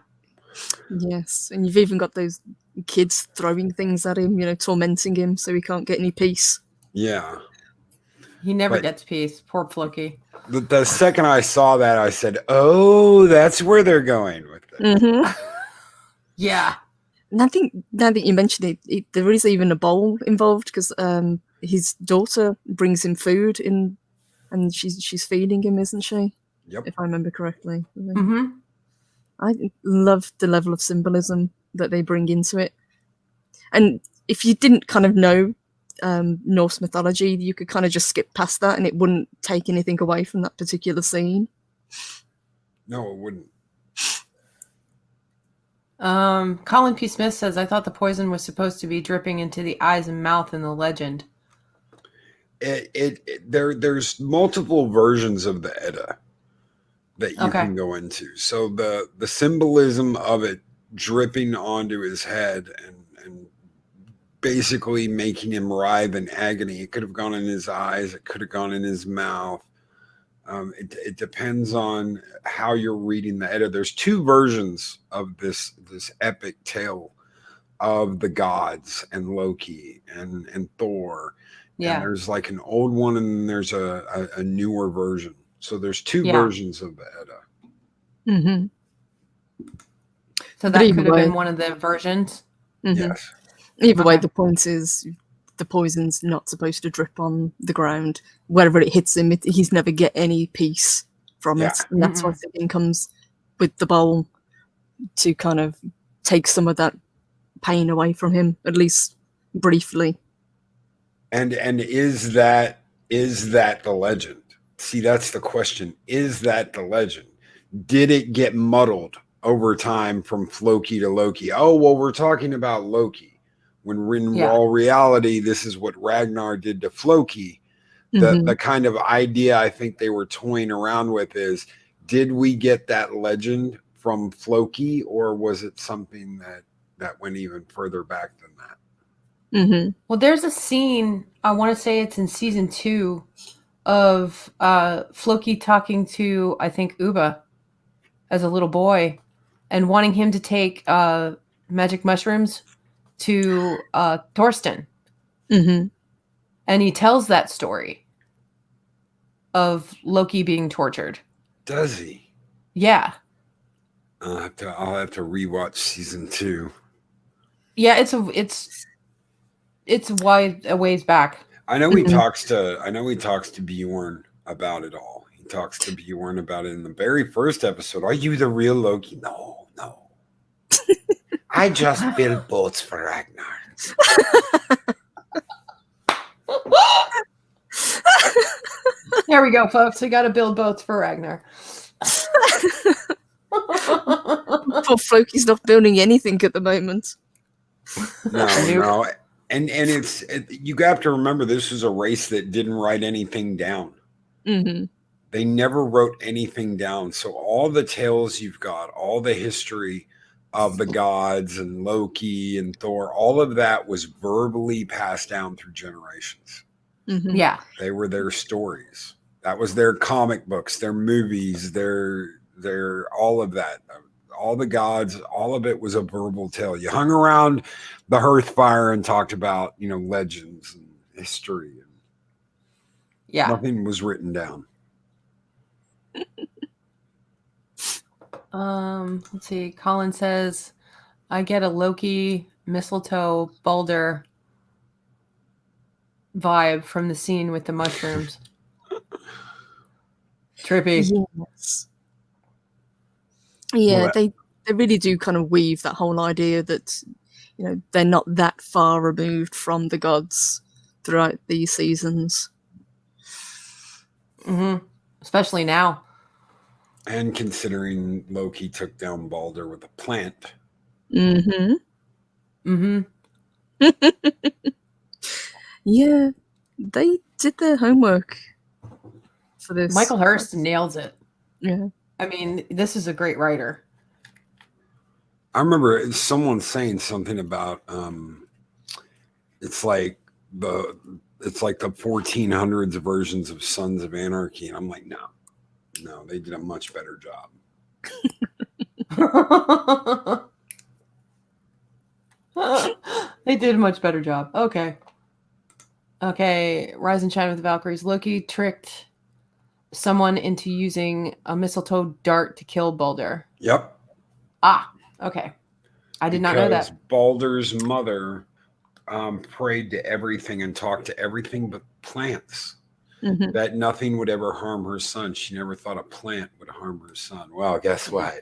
B: Yes. And you've even got those kids throwing things at him, tormenting him so he can't get any peace.
C: Yeah.
A: He never gets peace. Poor Floki.
C: The second I saw that, I said, oh, that's where they're going with it.
B: Mm-hmm.
A: Yeah.
B: And I think now that you mentioned it, there is even a bowl involved because his daughter brings him food and she's feeding him, isn't she?
C: Yep.
B: If I remember correctly.
A: Mm-hmm.
B: I love the level of symbolism that they bring into it. And if you didn't kind of know Norse mythology, you could kind of just skip past that and it wouldn't take anything away from that particular scene.
C: No, it wouldn't.
A: Colin P. Smith says, I thought the poison was supposed to be dripping into the eyes and mouth in the legend.
C: There's multiple versions of the Edda that you can go into. So the symbolism of it dripping onto his head and basically making him writhe in agony. It could have gone in his eyes. It could have gone in his mouth. It depends on how you're reading the Edda. There's two versions of this epic tale of the gods and Loki and Thor. Yeah. And there's like an old one and there's a newer version. So there's two versions of the Edda.
B: Mm-hmm.
A: So that could have been one of the versions?
B: Mm-hmm.
C: Yes.
B: Either way, the point is the poison's not supposed to drip on the ground. Wherever it hits him, he's never get any peace from it. And that's why Sigyn comes with the bowl to kind of take some of that pain away from him, at least briefly.
C: And is that the legend? See, that's the question. Is that the legend? Did it get muddled over time from Floki to Loki? Oh, well, we're talking about Loki. When in all reality, this is what Ragnar did to Floki. The kind of idea I think they were toying around with is, did we get that legend from Floki, or was it something that went even further back than that?
B: Mm-hmm.
A: Well, there's a scene, I want to say it's in season 2, of Floki talking to, I think, Uba as a little boy and wanting him to take magic mushrooms to Thorsten.
B: Mm-hmm.
A: And he tells that story of Loki being tortured.
C: Does he?
A: Yeah.
C: I'll have to rewatch season 2.
A: Yeah, it's a ways back.
C: I know he talks to Bjorn about it all. He talks to Bjorn about it in the very first episode. Are you the real Loki? No. I just build boats for Ragnar.
A: There we go, folks. We got to build boats for Ragnar.
B: Poor Floki's not building anything at the moment.
C: No. And you have to remember, this was a race that didn't write anything down.
B: Mm-hmm.
C: They never wrote anything down. So all the tales you've got, all the history of the gods and Loki and Thor, all of that was verbally passed down through generations.
B: Mm-hmm.
A: Yeah.
C: They were their stories. That was their comic books, their movies, their all of that. All the gods, all of it was a verbal tale. You hung around the hearth fire and talked about, legends and history. And nothing was written down.
A: Let's see. Colin says, I get a Loki, mistletoe, Balder vibe from the scene with the mushrooms. Trippy.
B: Yes. Yeah,
C: Well,
B: they really do kind of weave that whole idea that, they're not that far removed from the gods throughout these seasons.
A: Mm-hmm. Especially now.
C: and considering Loki took down Balder with a plant.
B: Mm-hmm.
A: Mm-hmm.
B: Yeah, they did their homework for this.
A: Michael Hurst nails it.
B: Yeah.
A: I mean, this is a great writer.
C: I remember someone saying something about it's like the 1400s versions of Sons of Anarchy, and I'm like, no, they did a much better job.
A: They did a much better job. Okay, Rise and Shine with the Valkyries. Loki tricked someone into using a mistletoe dart to kill Balder.
C: Yep.
A: Okay. I did not know that.
C: Balder's mother prayed to everything and talked to everything but plants.
B: Mm-hmm.
C: That nothing would ever harm her son. She never thought a plant would harm her son. Well, guess what?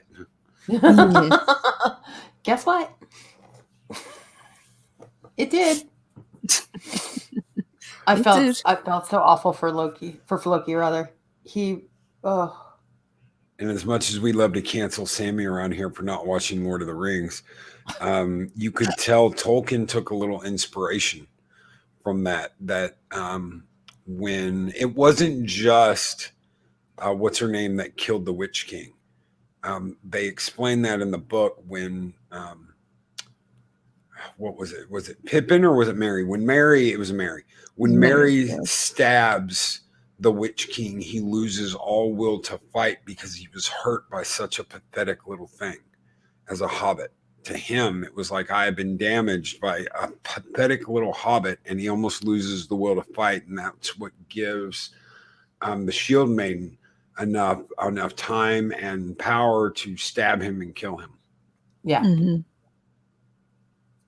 A: Guess what? It did. I felt so awful for Loki. For Loki, rather.
C: And as much as we love to cancel Sammy around here for not watching Lord of the Rings, you could tell Tolkien took a little inspiration from that. When it wasn't just what's her name that killed the Witch King. They explained that in the book when what was it? Was it Pippin or was it Mary? It was Mary. When Mary stabs the Witch King, he loses all will to fight because he was hurt by such a pathetic little thing as a hobbit. To him, it was like, I have been damaged by a pathetic little hobbit, and he almost loses the will to fight. And that's what gives the Shield Maiden enough time and power to stab him and kill him.
A: Yeah.
B: Mm-hmm.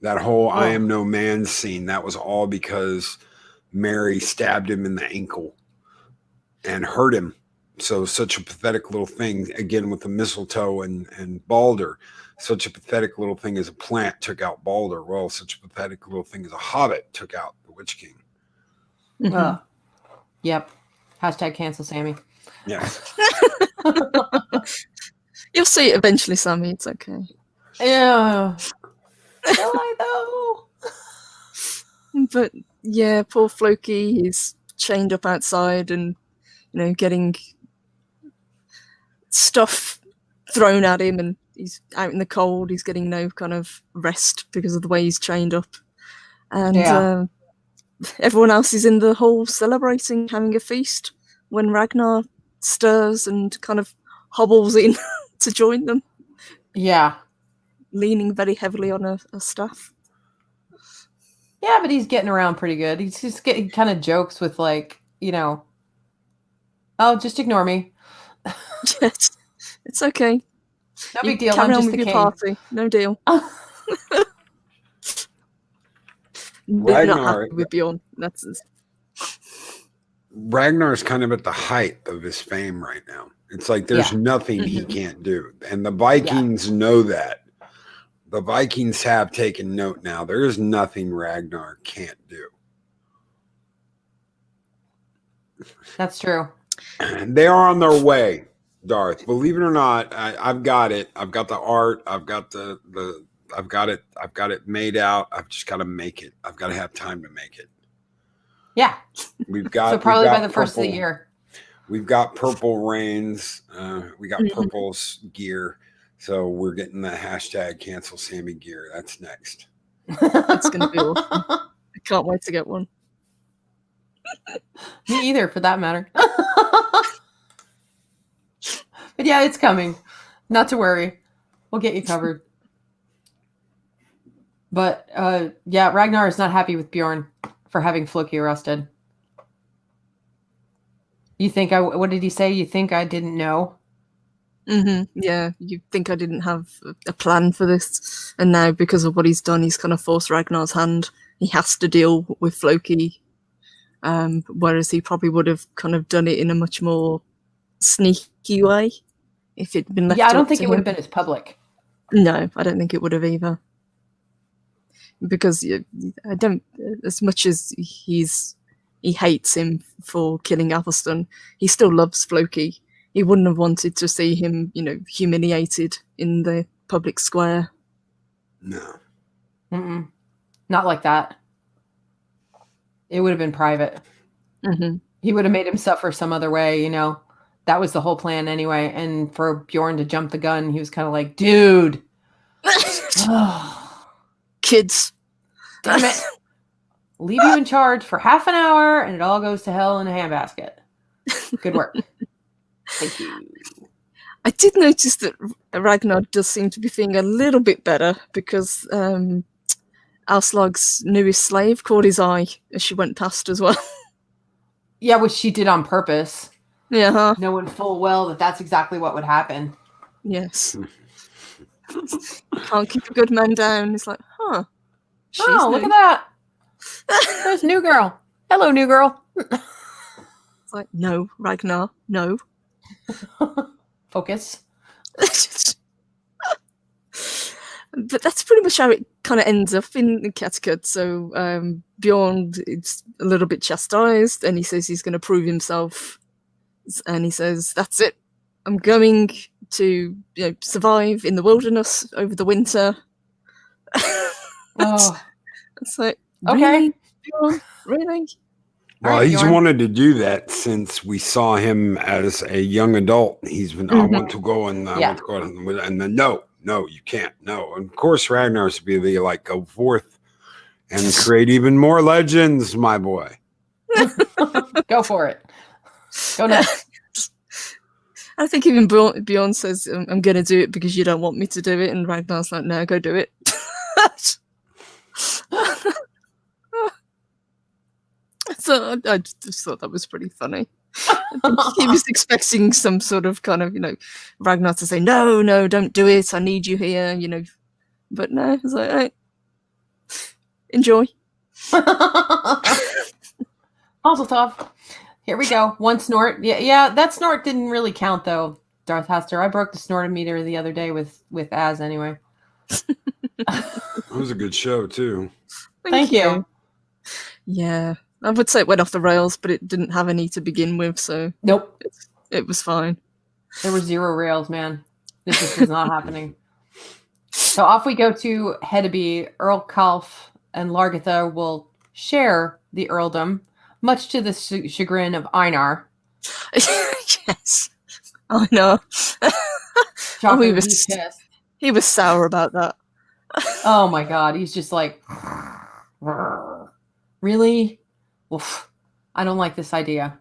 C: That whole I am no man scene, that was all because Mary stabbed him in the ankle and hurt him. So such a pathetic little thing, again, with the mistletoe and Balder. Such a pathetic little thing as a plant took out Balder. Well, such a pathetic little thing as a hobbit took out the Witch King.
B: Mm-hmm.
A: Yep. Hashtag cancel Sammy.
C: Yes.
B: You'll see it eventually, Sammy. It's okay.
A: Yeah. Will I though?
B: But yeah, poor Floki, he's chained up outside and, getting stuff thrown at him, and he's out in the cold. He's getting no kind of rest because of the way he's chained up. And everyone else is in the hall celebrating, having a feast, when Ragnar stirs and kind of hobbles in to join them.
A: Yeah.
B: Leaning very heavily on a staff.
A: Yeah, but he's getting around pretty good. He's just getting kind of jokes with oh, just ignore me.
B: Yes, it's okay.
A: No big deal.
B: Carry
A: I'm
B: on
A: just
B: with
A: the
B: your
A: king.
B: party. No deal.
C: Ragnar,
B: not happy with Bjorn.
C: Ragnar's kind of at the height of his fame right now. It's like there's nothing he can't do. And the Vikings know that. The Vikings have taken note now. There is nothing Ragnar can't do.
A: That's true.
C: They are on their way, Darth. Believe it or not, I've got it. I've got the art. I've got I've got it. I've got it made out. I've just got to make it. I've got to have time to make it.
A: Yeah.
C: We've got
A: so probably by the
C: purple,
A: first of the year.
C: We've got Purple Rains. We got Purple's gear. So we're getting the hashtag cancel Sammy gear. That's next.
B: That's going to be awesome. I can't wait to get one.
A: Me either, for that matter. But yeah, it's coming. Not to worry. We'll get you covered. But Ragnar is not happy with Bjorn for having Floki arrested. You think what did he say? You think I didn't know?
B: Yeah, you'd think I didn't have a plan for this, and now because of what he's done, he's kind of forced Ragnar's hand. He has to deal with Floki, whereas he probably would have kind of done it in a much more sneaky way if it'd been left
A: Yeah, I don't
B: up
A: think
B: to
A: it would
B: him.
A: have been as public.
B: No, I don't think it would have either. Because I don't, as much as he hates him for killing Athelstan, he still loves Floki. He wouldn't have wanted to see him, humiliated in the public square.
C: No.
A: Mm-mm. Not like that. It would have been private. He would have made him suffer some other way, That was the whole plan anyway. And for Bjorn to jump the gun, he was kind of like, dude.
B: Kids.
A: Damn it. Leave you in charge for half an hour and it all goes to hell in a handbasket. Good work. Thank you.
B: I did notice that Ragnar does seem to be feeling a little bit better because Aslag's newest slave caught his eye as she went past as well.
A: Yeah, which she did on purpose.
B: Yeah.
A: Knowing full well that that's exactly what would happen.
B: Yes. Can't keep a good man down. It's like, huh.
A: Look at that. There's new girl. Hello, new girl.
B: It's like, no, Ragnar, no.
A: Focus.
B: But that's pretty much how it kind of ends up in Kattegat. So Bjorn is a little bit chastised, and he says he's going to prove himself. And he says, "That's it. I'm going to survive in the wilderness over the winter." It's like,
A: okay,
B: really, Bjorn? Really?
C: Well,
A: right,
C: he's
A: Bjorn.
C: wanted to do that since we saw him as a young adult. He's been, I want to go and I want to go, and then no, you can't. No, and of course Ragnar's to be like, go forth and create even more legends, my boy.
A: Go for it. Go nuts.
B: I think even Bjorn says, "I'm going to do it because you don't want me to do it," and Ragnar's like, "No, go do it." So I just thought that was pretty funny. He was expecting some sort of kind of, Ragnar to say, no, don't do it. I need you here, But no, it's like, right, enjoy.
A: Also tough. Here we go. One snort. Yeah, that snort didn't really count though, Darth Haster. I broke the snortometer the other day with Az anyway.
C: It was a good show too.
A: Thank you.
B: Yeah. I would say it went off the rails, but it didn't have any to begin with, so
A: nope,
B: it was fine.
A: There were 0 rails, man. This just was not happening. So off we go to Hedeby. Earl Kalf and Largatha will share the earldom, much to the chagrin of Einar.
B: Yes, I know. He was sour about that.
A: Oh my god, he's just like, really? Oof, I don't like this idea.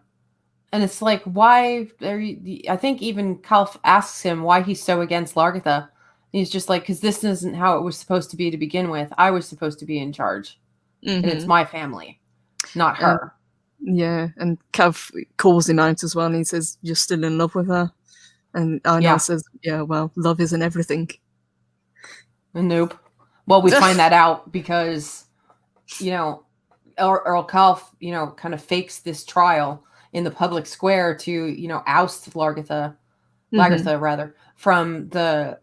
A: And it's like, why? I think even Kalf asks him why he's so against Largatha. He's just like, because this isn't how it was supposed to be to begin with. I was supposed to be in charge. And it's my family, not her.
B: Yeah, and Kalf calls him out as well, and he says, "You're still in love with her." And Einar says, "Yeah, well, love isn't everything."
A: Nope. Well, we find that out because, Earl Kalf, kind of fakes this trial in the public square to, oust Largatha rather, from the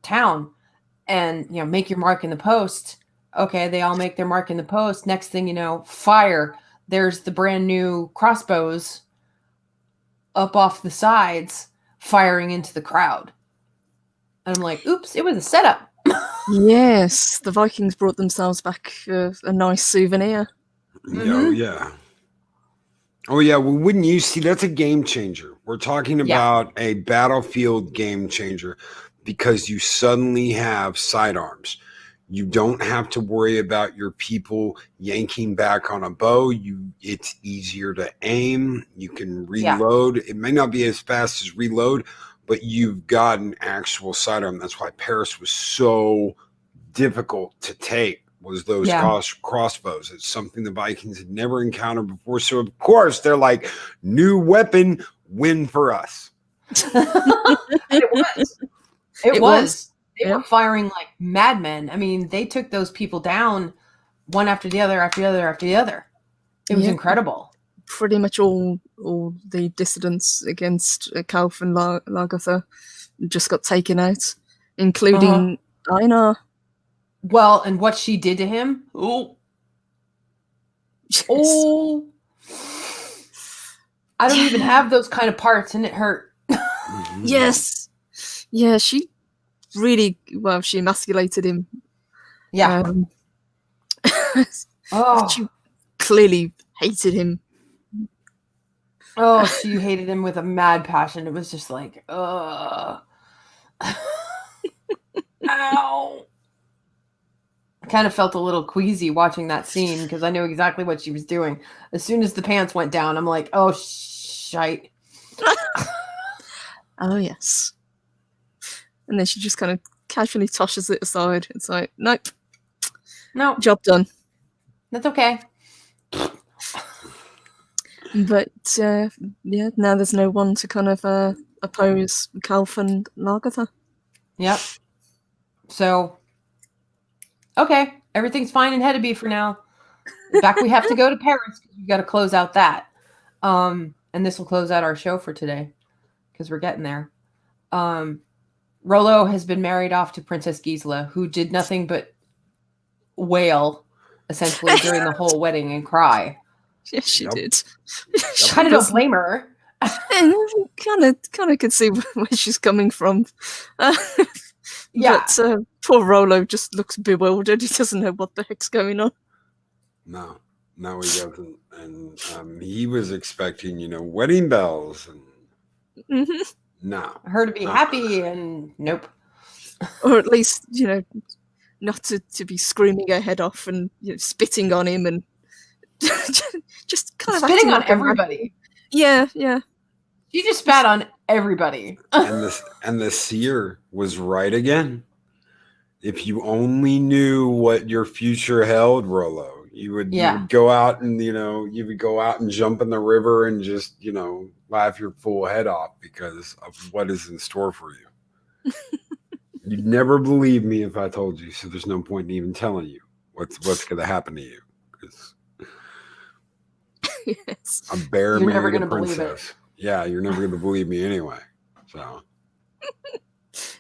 A: town and, make your mark in the post. Okay, they all make their mark in the post. Next thing fire. There's the brand new crossbows up off the sides firing into the crowd. And I'm like, oops, it was a setup.
B: Yes, the Vikings brought themselves back a nice souvenir.
C: Oh, yeah. Oh, yeah. Well, wouldn't you see? That's a game changer. We're talking about a battlefield game changer because you suddenly have sidearms. You don't have to worry about your people yanking back on a bow. It's easier to aim. You can reload. It may not be as fast as reload, but you've got an actual sidearm. That's why Paris was so difficult to take, was those crossbows. It's something the Vikings had never encountered before. So, of course, they're like, new weapon, win for us.
A: It was. It
B: It
A: was.
B: was.
A: They
B: Yeah.
A: were firing like madmen. I mean, they took those people down one after the other, after the other, after the other. It was
B: Yeah.
A: incredible.
B: Pretty much all the dissidents against Kauf and Lagertha just got taken out, including Einar.
A: Well, and what she did to him. Oh,
B: Yes.
A: oh. I don't even have those kind of parts, and it hurt.
B: Yes. Yeah, she really, well, she emasculated him.
A: Yeah. Oh.
B: She clearly hated him.
A: Oh, she hated him with a mad passion. It was just like, ugh. Ow. I kind of felt a little queasy watching that scene because I knew exactly what she was doing. As soon as the pants went down, I'm like, oh, shite.
B: Oh, yes. And then she just kind of casually tosses it aside. It's like, nope,
A: No,
B: job done.
A: that's okay.
B: But yeah, now there's no one to kind of oppose Kalf and Lagertha.
A: Yep. So, okay, everything's fine in Hedeby for now. In fact, we have to go to Paris because we've got to close out that. And this will close out our show for today because we're getting there. Rollo has been married off to Princess Gisela, who did nothing but wail essentially during the whole wedding and cry.
B: Yes, she did.
A: I kind of don't blame her.
B: Kind of could see where she's coming from.
A: Yeah.
B: But poor Rollo just looks bewildered. He doesn't know what the heck's going on.
C: No, he doesn't. And he was expecting, wedding bells. And no.
A: Her to be happy, and nope.
B: Or at least, not to be screaming her head off and spitting on him and just kind of
A: spitting on
B: like
A: everybody.
B: Yeah.
A: She just spat on everybody.
C: and the seer was right again. If you only knew what your future held, Rollo, you would go out and you would go out and jump in the river and just laugh your full head off because of what is in store for you. You'd never believe me if I told you, so there's no point in even telling you what's going to happen to you.
B: Yes.
C: A bear
A: You're never
C: married a
A: gonna believe it.
C: princess. Yeah, you're never going to believe me anyway.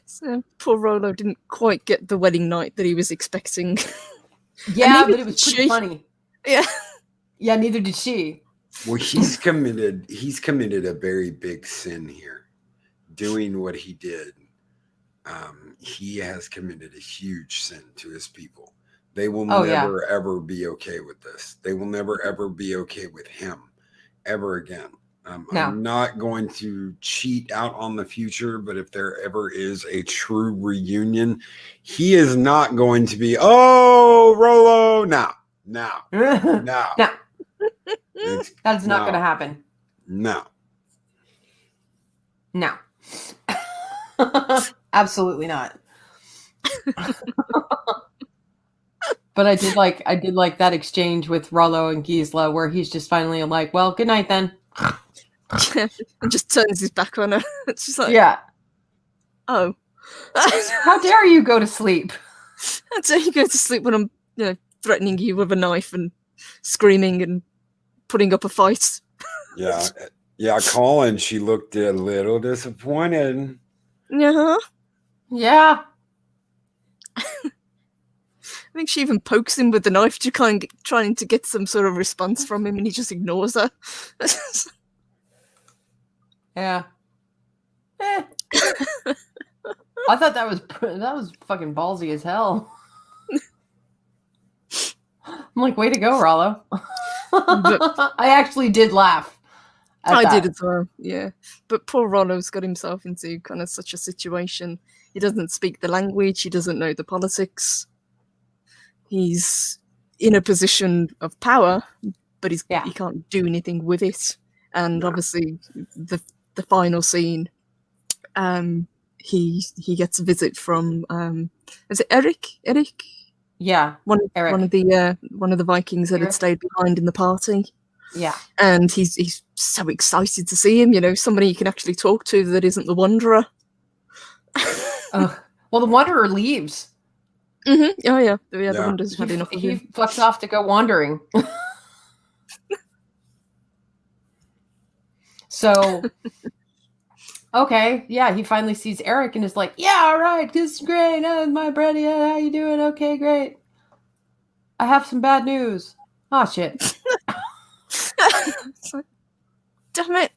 B: So poor Rollo didn't quite get the wedding night that he was expecting.
A: Yeah, but it was pretty funny.
B: Yeah.
A: Yeah, neither did she.
C: Well, he's committed a very big sin here. Doing what he did. He has committed a huge sin to his people. They will never, ever be okay with this. They will never, ever be okay with him ever again.
A: No.
C: I'm not going to cheat out on the future, but if there ever is a true reunion, he is not going to be, oh, Rollo, no.
A: That is not going to happen.
C: No.
A: Absolutely not. But I did like that exchange with Rollo and Gisela where he's just finally like, well, good night then.
B: And just turns his back on her. It's just like,
A: yeah.
B: Oh.
A: How dare you go to sleep?
B: How dare you go to sleep when I'm threatening you with a knife and screaming and putting up a fight?
C: Yeah, Colin, she looked a little disappointed.
B: Yeah.
A: Yeah.
B: I think she even pokes him with the knife to trying to get some sort of response from him, and he just ignores her.
A: Yeah. I thought that was fucking ballsy as hell. I'm like, way to go, Rollo. I actually did laugh.
B: I did as well, yeah. But poor Rollo's got himself into kind of such a situation. He doesn't speak the language. He doesn't know the politics. He's in a position of power, but he can't do anything with it. And obviously, the final scene, he gets a visit from is it Eric?
A: Yeah,
B: one
A: Eric.
B: one of the Vikings that had stayed behind in the party.
A: Yeah.
B: And he's so excited to see him, somebody you can actually talk to that isn't the Wanderer.
A: Well, the Wanderer leaves.
B: Mm-hmm. Oh, yeah. The Wanderer's had enough of
A: He
B: him.
A: fucks off to go wandering. So, okay, yeah, he finally sees Eric and is like, yeah, all right, this is great. My buddy, how you doing? Okay, great. I have some bad news. Oh, shit.
B: It's like, damn it.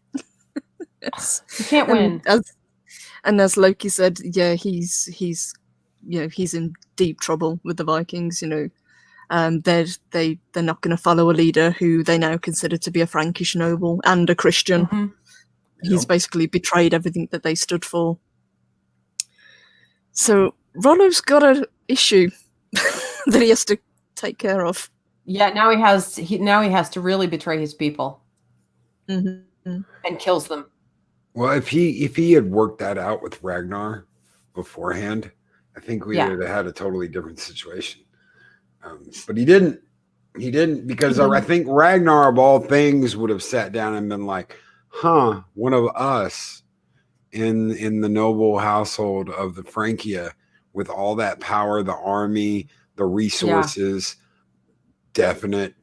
A: You can't win.
B: As Loki said, yeah, he's in deep trouble with the Vikings. They're not going to follow a leader who they now consider to be a Frankish noble and a Christian.
A: Mm-hmm.
B: He's basically betrayed everything that they stood for. So Rollo's got an issue that he has to take care of.
A: Yeah, now he has to really betray his people.
B: Mm-hmm.
A: And kills them.
C: Well, if he had worked that out with Ragnar beforehand, I think we would have had a totally different situation. But he didn't. He didn't, because I think Ragnar, of all things, would have sat down and been like, "Huh, one of us in the noble household of the Francia, with all that power, the army, the resources, definite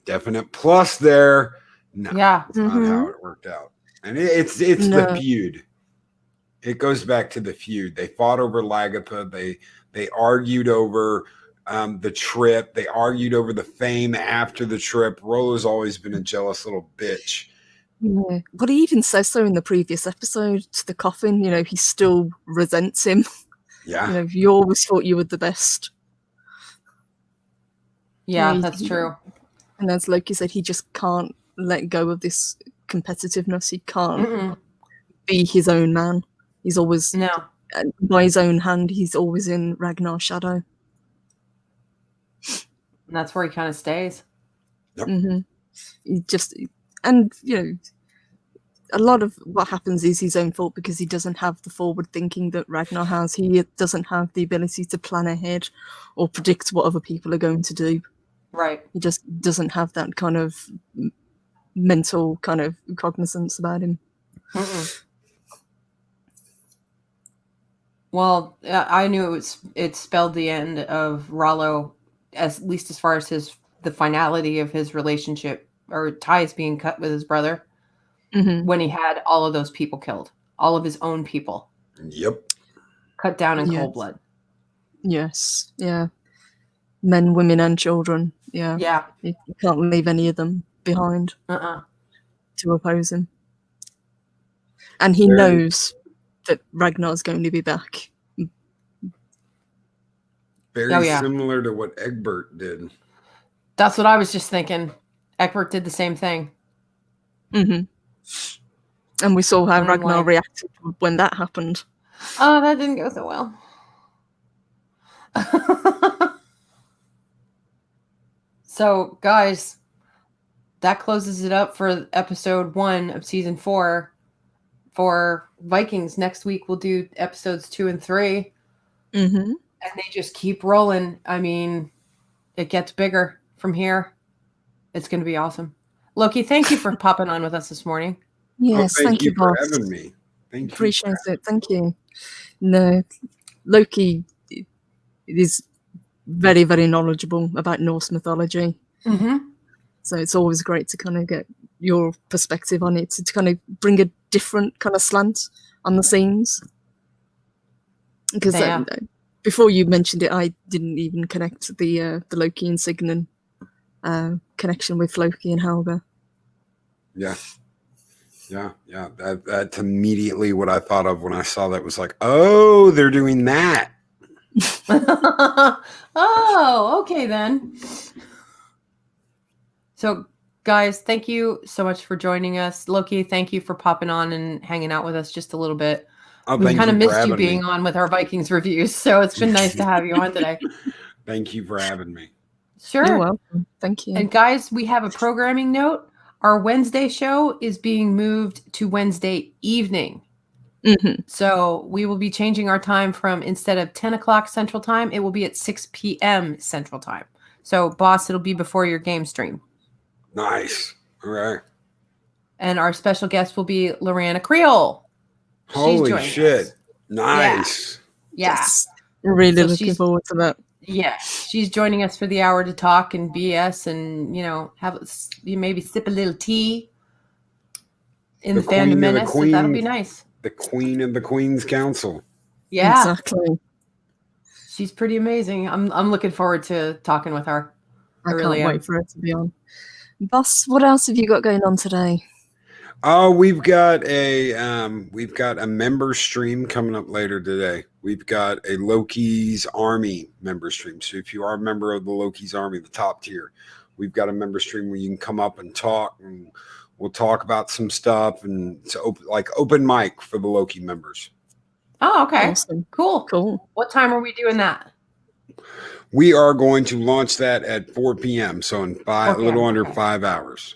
C: plus there." No, that's not how it worked out. And it's the feud. It goes back to the feud. They fought over Lagatha. They argued over the trip. They argued over the fame after the trip. Rollo's always been a jealous little bitch.
B: Yeah. But he even says so in the previous episode to the coffin. He still resents him.
C: Yeah.
B: You always thought you were the best.
A: Yeah, that's true.
B: And as Loki said, he just can't let go of this competitiveness. He can't be his own man. He's always by his own hand. He's always in Ragnar's shadow.
A: And that's where he kind of stays.
C: Yep.
B: Mm-hmm. He just, and a lot of what happens is his own fault, because he doesn't have the forward thinking that Ragnar has. He doesn't have the ability to plan ahead or predict what other people are going to do.
A: Right.
B: He just doesn't have that kind of mental kind of cognizance about him.
A: Mm-mm. Well, I knew it spelled the end of Rollo, at least as far as the finality of his relationship or ties being cut with his brother, when he had all of those people killed, all of his own people.
C: Yep.
A: Cut down in cold blood.
B: Yes. Yeah. Men, women, and children. Yeah.
A: Yeah.
B: You can't leave any of them behind to oppose him. And he knows that Ragnar's going to be back.
C: Very similar to what Egbert did.
A: That's what I was just thinking. Egbert did the same thing.
B: Mm-hmm. And we saw how Ragnar reacted when that happened.
A: Oh, that didn't go so well. So, guys, that closes it up for episode 1 of season 4 for Vikings. Next week, we'll do episodes 2 and 3.
B: Mm-hmm.
A: And they just keep rolling. I mean, it gets bigger from here. It's going to be awesome. Loki, thank you for popping on with us this morning.
B: Yes, thank you
C: for
B: boss.
C: having me. Thank you.
B: Appreciate it. Thank you. No, Loki is very, very knowledgeable about Norse mythology.
A: Mm-hmm.
B: So it's always great to kind of get your perspective on it, to kind of bring a different kind of slant on the scenes. Because before you mentioned it, I didn't even connect the Loki and Signan connection with Loki and Helga.
C: Yeah. That's immediately what I thought of when I saw that. Was like, oh, they're doing that.
A: Oh, okay then. So, guys, thank you so much for joining us. Loki, thank you for popping on and hanging out with us just a little bit. We kind of missed you being on with our Vikings reviews, so it's been nice to have you on today.
C: Thank you for having me.
A: Sure.
B: You're welcome. Thank you.
A: And guys, we have a programming note. Our Wednesday show is being moved to Wednesday evening.
B: Mm-hmm.
A: So we will be changing our time from, instead of 10 o'clock Central Time, it will be at 6 p.m. Central Time. So, boss, it'll be before your game stream.
C: Nice. All right.
A: And our special guest will be Lorana Creole.
C: Holy shit.
A: Us.
C: Nice.
A: Yeah.
B: Yes. Really looking forward to that.
A: Yeah. She's joining us for the hour to talk and BS and, you maybe sip a little tea in the Fandom Menace. So that'll be nice.
C: The Queen of the Queen's Council.
A: Yeah.
B: Exactly.
A: She's pretty amazing. I'm looking forward to talking with her.
B: I can't wait for her to be on. Boss, what else have you got going on today?
C: Oh, we've got a member stream coming up later today. We've got a Loki's Army member stream. So if you are a member of the Loki's Army, the top tier, we've got a member stream where you can come up and talk, and we'll talk about some stuff, and it's open mic for the Loki members.
A: Oh, okay.
B: Awesome.
A: Cool. What time are we doing that?
C: We are going to launch that at 4 p.m. So in a little under 5 hours.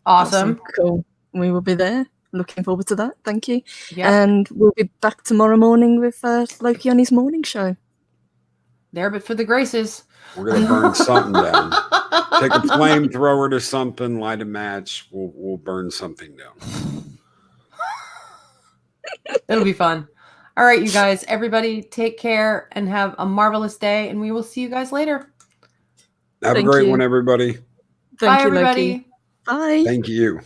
A: Awesome.
B: Cool. We will be there. Looking forward to that. Thank you.
A: Yep.
B: And we'll be back tomorrow morning with Loki on his morning show.
A: There, but for the graces.
C: We're going to burn something down. Take a flamethrower to something, light a match. We'll burn something down.
A: It'll be fun. All right, you guys. Everybody take care and have a marvelous day, and we will see you guys later.
C: Have a great one, everybody.
B: Bye,
A: everybody.
B: Loki. Bye.
C: Thank you.